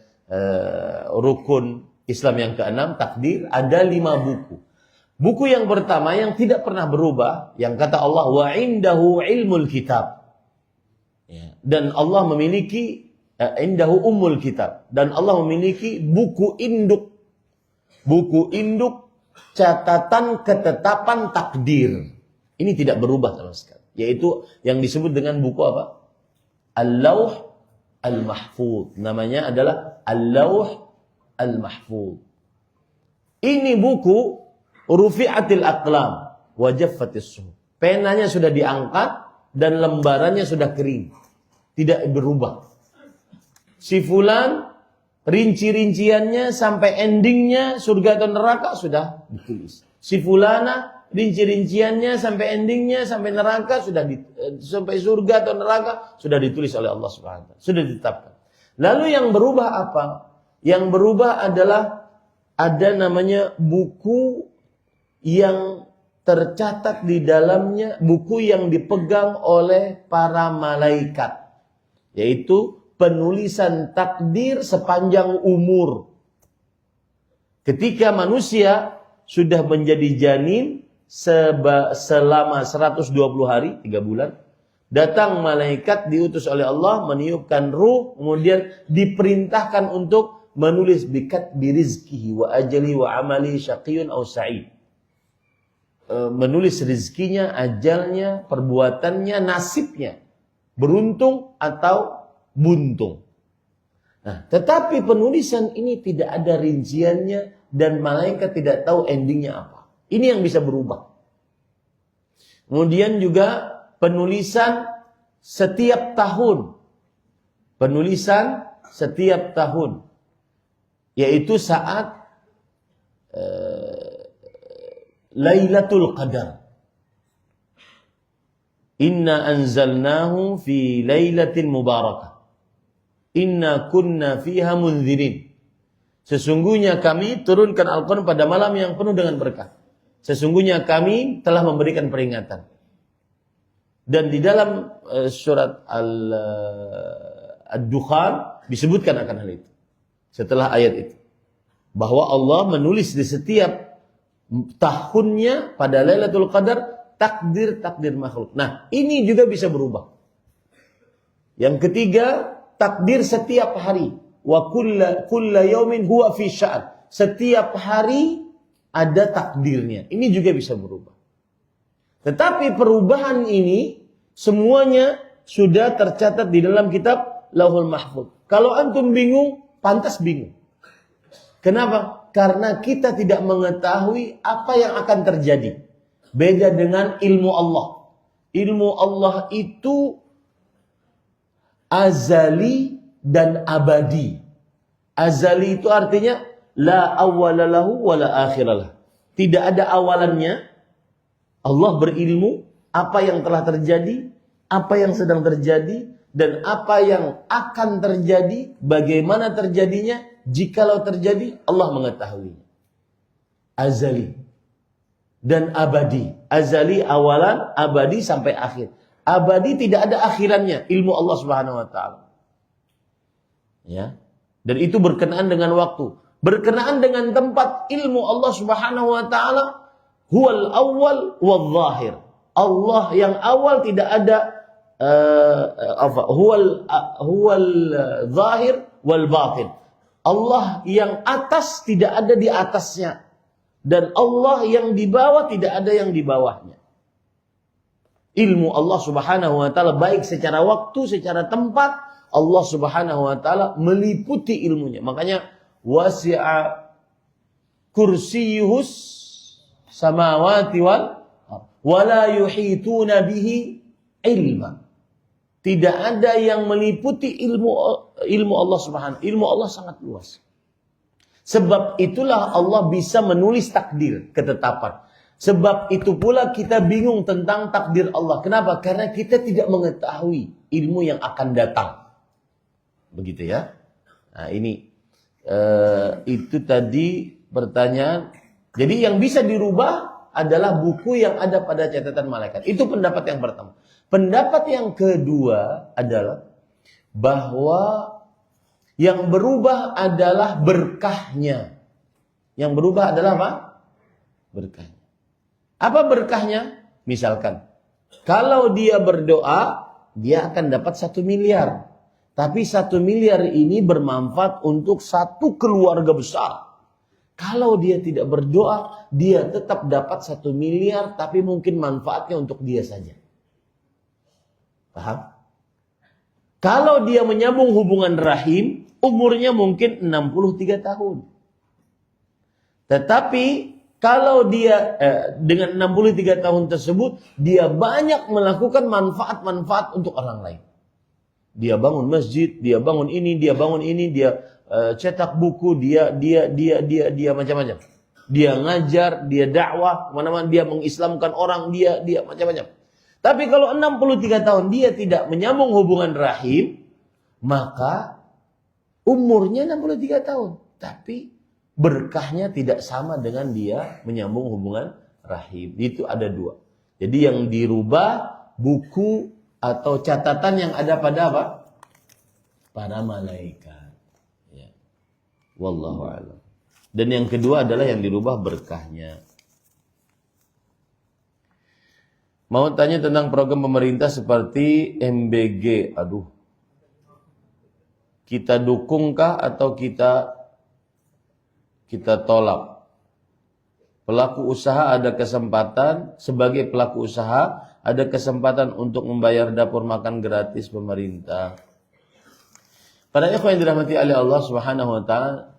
rukun Islam yang ke-6, takdir, ada 5 buku. Buku yang pertama yang tidak pernah berubah, yang kata Allah, wa indahu ilmul kitab. Ya, dan Allah memiliki indahu ummul kitab. Dan Allah memiliki buku induk. Buku induk catatan ketetapan takdir. Ini tidak berubah sama sekali. Yaitu yang disebut dengan buku apa? Al-Lauh Al-Mahfuz. Namanya adalah Al-Lauh Al-Mahfuz. Ini buku rufi'atil aqlam wa jaffatis suhuf. Penanya sudah diangkat dan lembarannya sudah kering. Tidak berubah. Si fulan rinci-rinciannya sampai endingnya surga atau neraka sudah ditulis. Si fulana rinci-rinciannya sampai endingnya sampai neraka sampai surga atau neraka sudah ditulis oleh Allah Subhanahu wa taala, sudah ditetapkan. Lalu yang berubah apa? Yang berubah adalah ada namanya buku yang tercatat di dalamnya, buku yang dipegang oleh para malaikat, yaitu penulisan takdir sepanjang umur. Ketika manusia sudah menjadi janin selama 120 hari, 3 bulan, datang malaikat diutus oleh Allah meniupkan ruh, kemudian diperintahkan untuk menulis bikat birizkihi wa ajali wa amali syaqiyun aw sa'id. Menulis rizkinya, ajalnya, perbuatannya, nasibnya, beruntung atau buntung. Nah, tetapi penulisan ini tidak ada rinciannya dan malaikat tidak tahu endingnya apa. Ini yang bisa berubah. Kemudian juga penulisan setiap tahun. Penulisan setiap tahun. Yaitu saat Lailatul Qadar. Inna anzalnahu fi lailatin mubarakah. Inna kunna fiha munzirin. Sesungguhnya kami turunkan Al-Quran pada malam yang penuh dengan berkah. Sesungguhnya kami telah memberikan peringatan. Dan di dalam surat Ad-Dukhan disebutkan akan hal itu. Setelah ayat itu. Bahwa Allah menulis di setiap tahunnya pada Lailatul Qadar takdir-takdir makhluk. Nah, ini juga bisa berubah. Yang ketiga, takdir setiap hari. Wa kulla yaumin huwa fi sya'an. Setiap hari ada takdirnya. Ini juga bisa berubah. Tetapi perubahan ini semuanya sudah tercatat di dalam kitab Lauhul Mahfuz. Kalau antum bingung, pantas bingung. Kenapa? Karena kita tidak mengetahui apa yang akan terjadi. Beda dengan ilmu Allah. Ilmu Allah itu azali dan abadi. Azali itu artinya la awwala lahu wa la akhiralah. Tidak ada awalannya. Allah berilmu apa yang telah terjadi, apa yang sedang terjadi, dan apa yang akan terjadi, bagaimana terjadinya, jikalau terjadi, Allah mengetahuinya. Azali dan abadi. Azali awalan, abadi sampai akhir. Abadi tidak ada akhirannya, ilmu Allah Subhanahu wa taala. Ya. Dan itu berkenaan dengan waktu, berkenaan dengan tempat. Ilmu Allah Subhanahu wa taala huwal awwal wal zahir. Allah yang awal tidak ada huwal zahir wal batin. Allah yang atas tidak ada di atasnya, dan Allah yang di bawah tidak ada yang di bawahnya. Ilmu Allah Subhanahu wa taala baik secara waktu, secara tempat, Allah Subhanahu wa taala meliputi ilmunya. Makanya wasi'a kursiyuhus samawati wala yuhituna bihi ilma. Tidak ada yang meliputi ilmu Allah Subhanahu. Ilmu Allah sangat luas. Sebab itulah Allah bisa menulis takdir, ketetapan. Sebab itu pula kita bingung tentang takdir Allah. Kenapa? Karena kita tidak mengetahui ilmu yang akan datang. Begitu ya. Nah ini itu tadi pertanyaan. Jadi yang bisa dirubah adalah buku yang ada pada catatan malaikat. Itu pendapat yang pertama. Pendapat yang kedua adalah bahwa yang berubah adalah berkahnya. Yang berubah adalah apa? Berkahnya. Apa berkahnya? Misalkan, kalau dia berdoa, dia akan dapat 1 miliar. Tapi 1 miliar ini bermanfaat untuk satu keluarga besar. Kalau dia tidak berdoa, dia tetap dapat 1 miliar, tapi mungkin manfaatnya untuk dia saja. Paham? Kalau dia menyambung hubungan rahim, umurnya mungkin 63 tahun. Tetapi kalau dia dengan 63 tahun tersebut, dia banyak melakukan manfaat-manfaat untuk orang lain. Dia bangun masjid, dia bangun ini, dia cetak buku, dia macam-macam. Dia ngajar, dia dakwah, kemana-mana dia mengislamkan orang, dia macam-macam. Tapi kalau 63 tahun dia tidak menyambung hubungan rahim, maka umurnya 63 tahun. Tapi berkahnya tidak sama dengan dia menyambung hubungan rahim. Itu ada 2. Jadi yang dirubah buku atau catatan yang ada pada apa? Para malaikat. Ya. Wallahu a'lam. Dan yang kedua adalah yang dirubah berkahnya. Mau tanya tentang program pemerintah seperti MBG. Aduh. Kita dukungkah atau kita tolak? Pelaku usaha ada kesempatan, sebagai pelaku usaha ada kesempatan untuk membayar dapur makan gratis pemerintah. Para ikhwan yang dirahmati oleh Allah Subhanahu wa taala,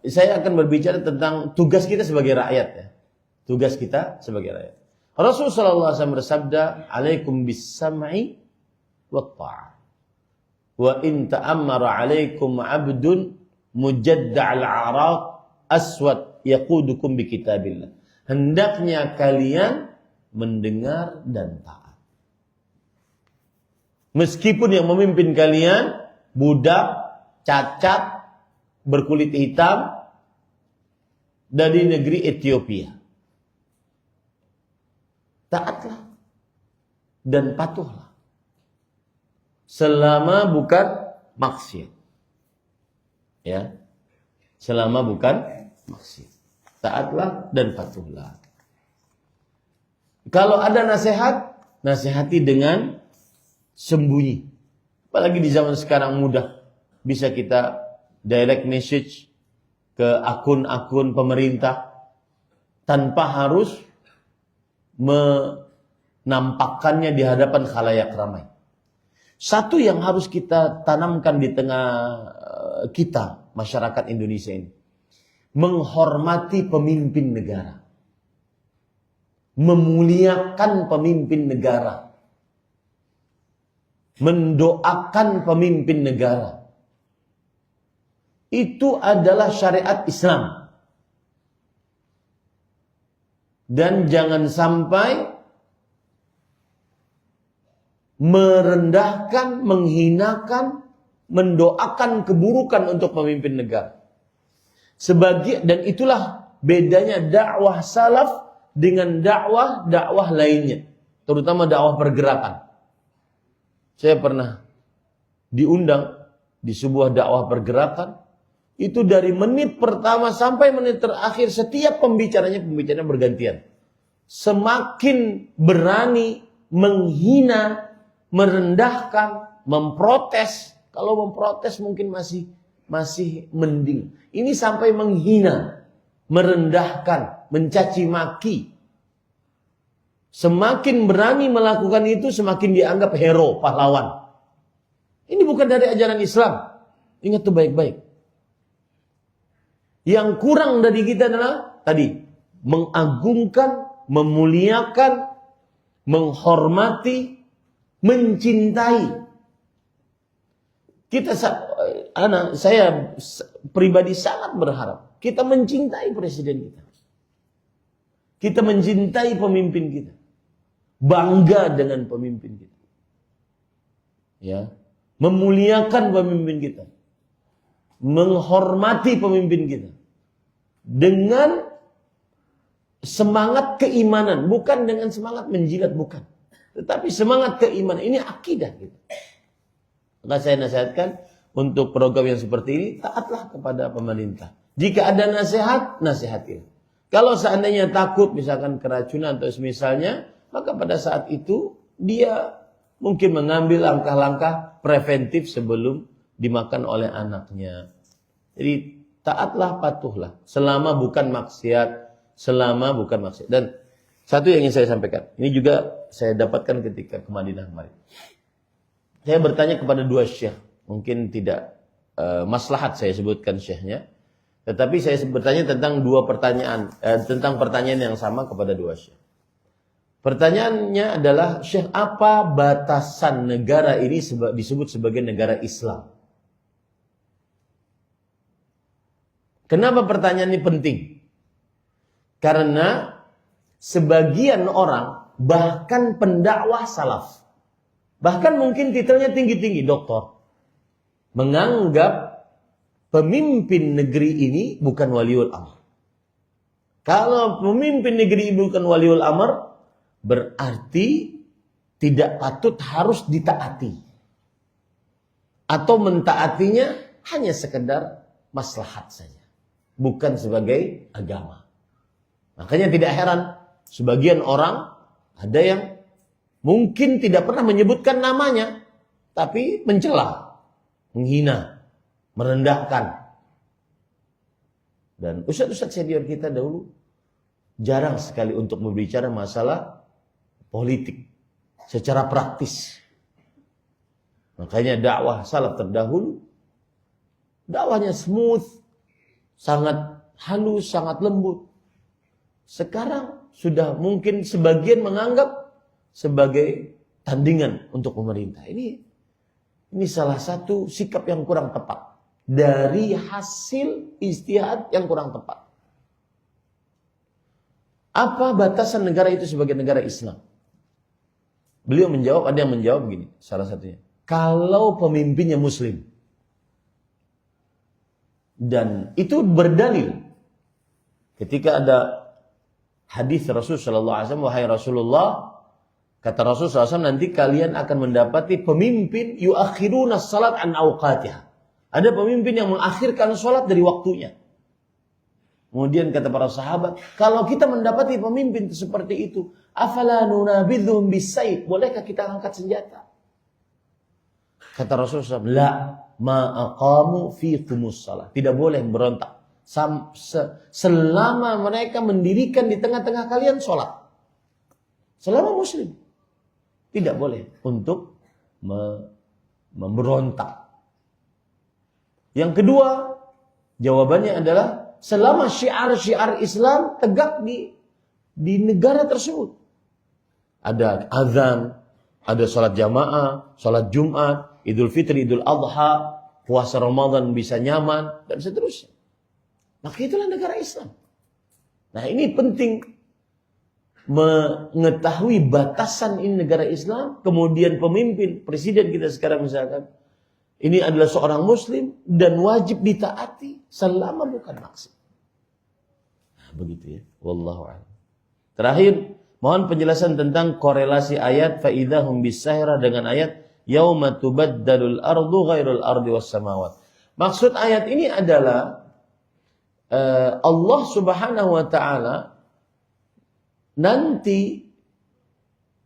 saya akan berbicara tentang tugas kita sebagai rakyat ya. Tugas kita sebagai rakyat. Rasulullah sallallahu alaihi wasallam bersabda, "Alaikum bis-sam'i wat-tha'ah. Wa in ta'ammara 'alaikum 'abdun mujadda'al 'araq aswad yaqudukum bi kitabillah." Hendaknya kalian mendengar dan taat. Meskipun yang memimpin kalian budak, cacat, berkulit hitam dari negeri Ethiopia. Taatlah dan patuhlah selama bukan maksiat. Ya. Selama bukan maksiat. Taatlah dan patuhlah. Kalau ada nasihat, nasihati dengan sembunyi. Apalagi di zaman sekarang mudah. Bisa kita direct message ke akun-akun pemerintah tanpa harus menampakkannya di hadapan khalayak ramai. Satu yang harus kita tanamkan di tengah kita, masyarakat Indonesia ini. Menghormati pemimpin negara. Memuliakan pemimpin negara. Mendoakan pemimpin negara. Itu adalah syariat Islam. Dan jangan sampai merendahkan, menghinakan, mendoakan keburukan untuk pemimpin negara. Dan itulah bedanya dakwah salaf dengan dakwah lainnya, terutama dakwah pergerakan. Saya pernah diundang di sebuah dakwah pergerakan. Itu dari menit pertama sampai menit terakhir setiap pembicaranya bergantian. Semakin berani menghina merendahkan, memprotes. Kalau memprotes mungkin masih mending. Ini sampai menghina, merendahkan, mencaci maki. Semakin berani melakukan itu, semakin dianggap hero, pahlawan. Ini bukan dari ajaran Islam. Ingat tuh baik-baik. Yang kurang dari kita adalah tadi, mengagungkan, memuliakan, menghormati, mencintai. Saya pribadi sangat berharap kita mencintai presiden kita. Kita mencintai pemimpin kita. Bangga dengan pemimpin kita. Ya, memuliakan pemimpin kita. Menghormati pemimpin kita. Dengan semangat keimanan, bukan dengan semangat menjilat, bukan. Tetapi semangat keimanan, ini akidah kita. Maka saya nasihatkan untuk program yang seperti ini, taatlah kepada pemerintah. Jika ada nasihat, nasihatilah. Kalau seandainya takut misalkan keracunan atau semisalnya, maka pada saat itu dia mungkin mengambil langkah-langkah preventif sebelum dimakan oleh anaknya. Jadi taatlah, patuhlah, selama bukan maksiat, Dan satu yang ingin saya sampaikan, ini juga saya dapatkan ketika ke Madinah kemarin. Saya bertanya kepada dua syekh, mungkin tidak maslahat saya sebutkan syekhnya, tetapi saya bertanya tentang tentang pertanyaan yang sama kepada dua syekh. Pertanyaannya adalah, Syekh, apa batasan negara ini disebut sebagai negara Islam? Kenapa pertanyaan ini penting? Karena sebagian orang, bahkan pendakwah salaf, bahkan mungkin titelnya tinggi-tinggi, doktor, menganggap pemimpin negeri ini bukan waliul amr. Kalau pemimpin negeri ini bukan waliul amr, berarti tidak patut harus ditaati. Atau mentaatinya hanya sekedar maslahat saja, bukan sebagai agama. Makanya tidak heran, sebagian orang ada yang mungkin tidak pernah menyebutkan namanya, tapi mencela, menghina, merendahkan. Dan ustaz-ustaz senior kita dahulu jarang sekali untuk berbicara masalah politik secara praktis. Makanya dakwah salaf terdahulu, dakwahnya smooth, sangat halus, sangat lembut. Sekarang sudah mungkin sebagian menganggap sebagai tandingan untuk pemerintah. Ini salah satu sikap yang kurang tepat dari hasil ijtihad yang kurang tepat. Apa batasan negara itu sebagai negara Islam? Beliau menjawab, ada yang menjawab begini, salah satunya. Kalau pemimpinnya Muslim. Dan itu berdalil. Ketika ada hadis Rasul sallallahu alaihi wasallam, wahai Rasulullah, kata Rasul sallallahu alaihi wasallam, nanti kalian akan mendapati pemimpin yuakhiruna salat an awqatiha. Ada pemimpin yang mengakhirkan salat dari waktunya. Kemudian kata para sahabat, kalau kita mendapati pemimpin seperti itu, afala nunabidhum bisayf, bolehkah kita angkat senjata? Kata Rasulullah SAW, la ma'aqamu fiikumus salat. Tidak boleh berontak selama mereka mendirikan di tengah-tengah kalian sholat. Selama muslim, tidak boleh untuk memberontak. Yang kedua, jawabannya adalah selama syiar-syiar Islam tegak di negara tersebut. Ada azan, ada sholat jamaah, sholat Jumat, Idul Fitri, Idul Adha, puasa Ramadan bisa nyaman, dan seterusnya. Maka itulah negara Islam. Nah, ini penting mengetahui batasan ini negara Islam. Kemudian pemimpin, presiden kita sekarang misalkan, ini adalah seorang muslim dan wajib ditaati selama bukan maksiat. Nah, begitu ya. Wallahu a'lam. Terakhir, mohon penjelasan tentang korelasi ayat faidahum bisahira dengan ayat yauma tubaddalul ardu ghairul ardi was samawat. Maksud ayat ini adalah Allah Subhanahu wa taala nanti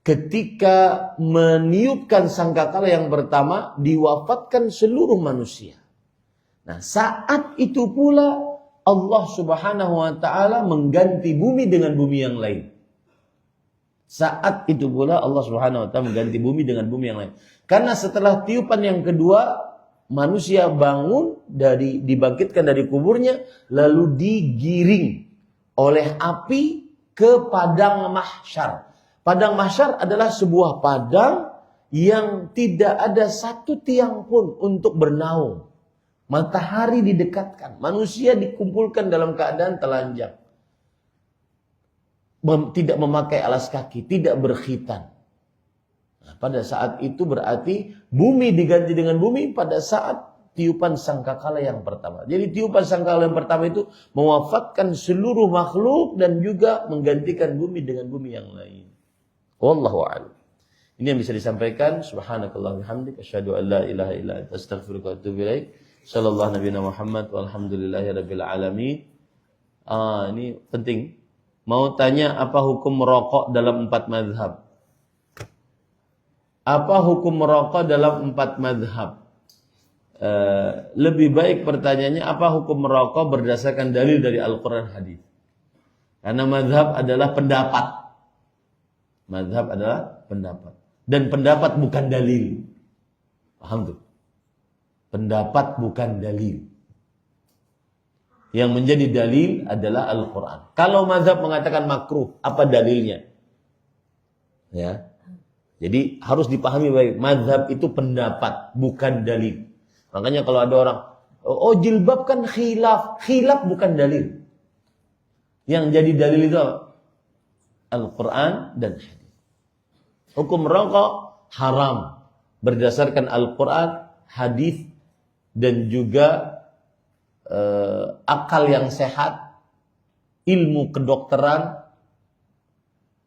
ketika meniupkan sangkakala yang pertama, diwafatkan seluruh manusia. Nah, saat itu pula Allah Subhanahu wa taala mengganti bumi dengan bumi yang lain. Saat itu pula Allah Subhanahu wa taala mengganti bumi dengan bumi yang lain. Karena setelah tiupan yang kedua, manusia bangun dibangkitkan dari kuburnya, lalu digiring oleh api ke padang mahsyar. Padang mahsyar adalah sebuah padang yang tidak ada satu tiang pun untuk bernaung. Matahari didekatkan, manusia dikumpulkan dalam keadaan telanjang. Tidak memakai alas kaki, tidak berkhitan. Nah, pada saat itu berarti bumi diganti dengan bumi pada saat tiupan sangkakala yang pertama. Jadi tiupan sangkakala yang pertama itu mewafatkan seluruh makhluk dan juga menggantikan bumi dengan bumi yang lain. Wallahu a'lam. Ini yang bisa disampaikan. Subhanakallah bihamdik asyhadu an la ilaha illa anta astaghfiruka wa atubu ilaik. Sallallahu nabiyana Muhammad walhamdulillahirabbil alamin. Ini penting. Mau tanya apa hukum merokok dalam 4 mazhab? Apa hukum merokok dalam 4 mazhab? Lebih baik pertanyaannya apa hukum merokok berdasarkan dalil dari Al-Quran hadis. Karena mazhab adalah pendapat. Mazhab adalah pendapat. Dan pendapat bukan dalil. Paham tuh? Pendapat bukan dalil. Yang menjadi dalil adalah Al-Quran. Kalau mazhab mengatakan makruh, apa dalilnya? Ya. Jadi harus dipahami baik. Mazhab itu pendapat, bukan dalil. Makanya kalau ada orang, oh jilbab kan khilaf. Khilaf bukan dalil. Yang jadi dalil itu apa? Al-Quran dan hadis. Hukum rokok haram. Berdasarkan Al-Quran, hadis, dan juga akal yang sehat, ilmu kedokteran.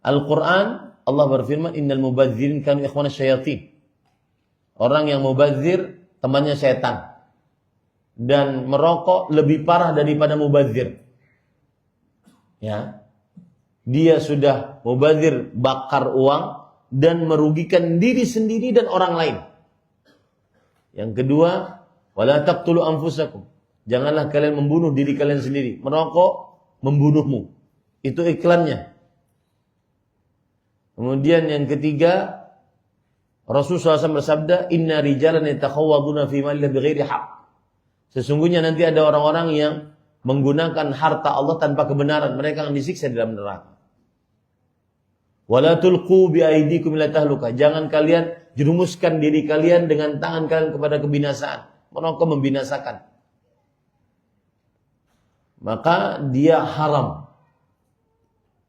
Al-Quran, Allah berfirman, innal mubadzirin kanu ikhwana syayatin. Orang yang mubadzir temannya setan. Dan merokok lebih parah daripada mubadzir. Ya. Dia sudah mubadzir bakar uang dan merugikan diri sendiri dan orang lain. Yang kedua, wala taqtulu anfusakum. Janganlah kalian membunuh diri kalian sendiri. Merokok membunuhmu. Itu iklannya. Kemudian yang ketiga, Rasulullah SAW bersabda, inna rijalan yatakhawaduna fi malillah bighairi haqq. Sesungguhnya nanti ada orang-orang yang menggunakan harta Allah tanpa kebenaran. Mereka akan disiksa di dalam neraka. Wala tulqu bi aydikum ila tahluka. Jangan kalian jerumuskan diri kalian dengan tangan kalian kepada kebinasaan. Merokok membinasakan. Maka dia haram.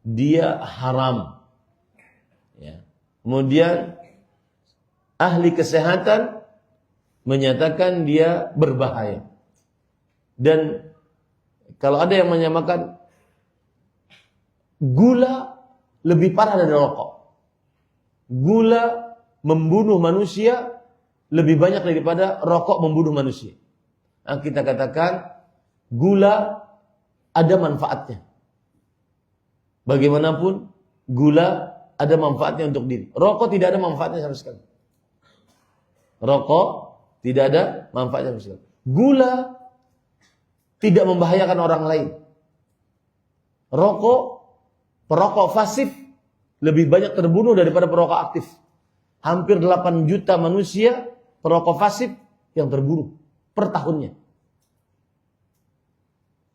Dia haram. Ya. Kemudian ahli kesehatan menyatakan dia berbahaya. Dan kalau ada yang menyamakan gula lebih parah dari rokok. Gula membunuh manusia lebih banyak daripada rokok membunuh manusia. Nah, kita katakan gula ada manfaatnya. Bagaimanapun gula ada manfaatnya untuk diri. Rokok tidak ada manfaatnya sama sekali. Rokok tidak ada manfaatnya sama sekali. Gula tidak membahayakan orang lain. Perokok pasif lebih banyak terbunuh daripada perokok aktif. Hampir 8 juta manusia perokok pasif yang terbunuh per tahunnya.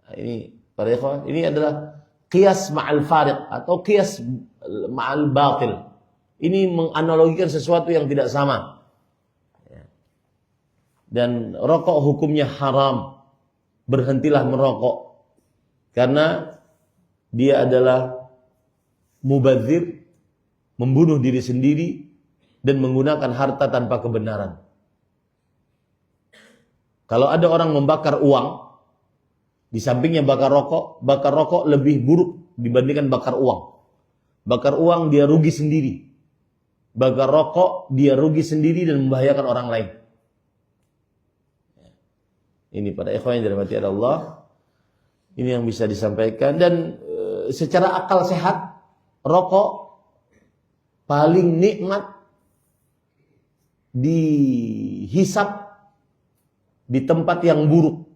Nah, ini para ikhwan, ini adalah qiyas ma'al fariq atau qiyas ma'al batil. Ini menganalogikan sesuatu yang tidak sama. Dan rokok hukumnya haram. Berhentilah merokok. Karena dia adalah mubadzir, membunuh diri sendiri, dan menggunakan harta tanpa kebenaran. Kalau ada orang membakar uang, di sampingnya bakar rokok lebih buruk dibandingkan bakar uang. Bakar uang dia rugi sendiri. Bakar rokok dia rugi sendiri dan membahayakan orang lain. Ini pada ikhwan yang dirahmati Allah. Ini yang bisa disampaikan. Dan secara akal sehat, rokok paling nikmat dihisap di tempat yang buruk.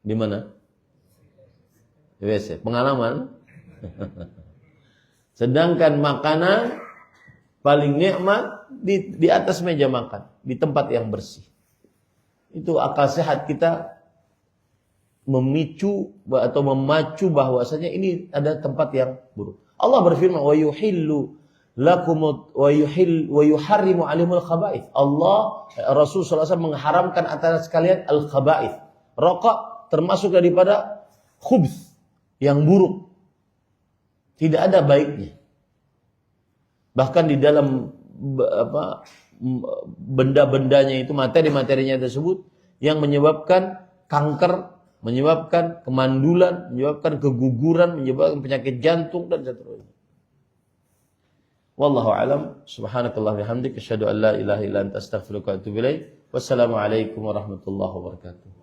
Di mana? Di WC. Pengalaman. Sedangkan makanan paling nikmat di atas meja makan, di tempat yang bersih. Itu akal sehat kita memicu atau memacu bahwasanya ini ada tempat yang buruk. Allah berfirman, "Wa yuhillu lakum wa yuharrimu 'alaihimul khaba'ith." Allah, Rasul sallallahu alaihi wasallam mengharamkan atas kalian al-khaba'ith. Rokok termasuk daripada khubz, yang buruk. Tidak ada baiknya. Bahkan di dalam benda-bendanya itu, materi-materinya tersebut yang menyebabkan kanker, menyebabkan kemandulan, menyebabkan keguguran, menyebabkan penyakit jantung dan seterusnya. Wallahu a'lam. Subhanakallah bihamdik asyhadu an la ilaha illa anta astaghfiruka wa atubu ilaik. Wassalamualaikum warahmatullahi wabarakatuh.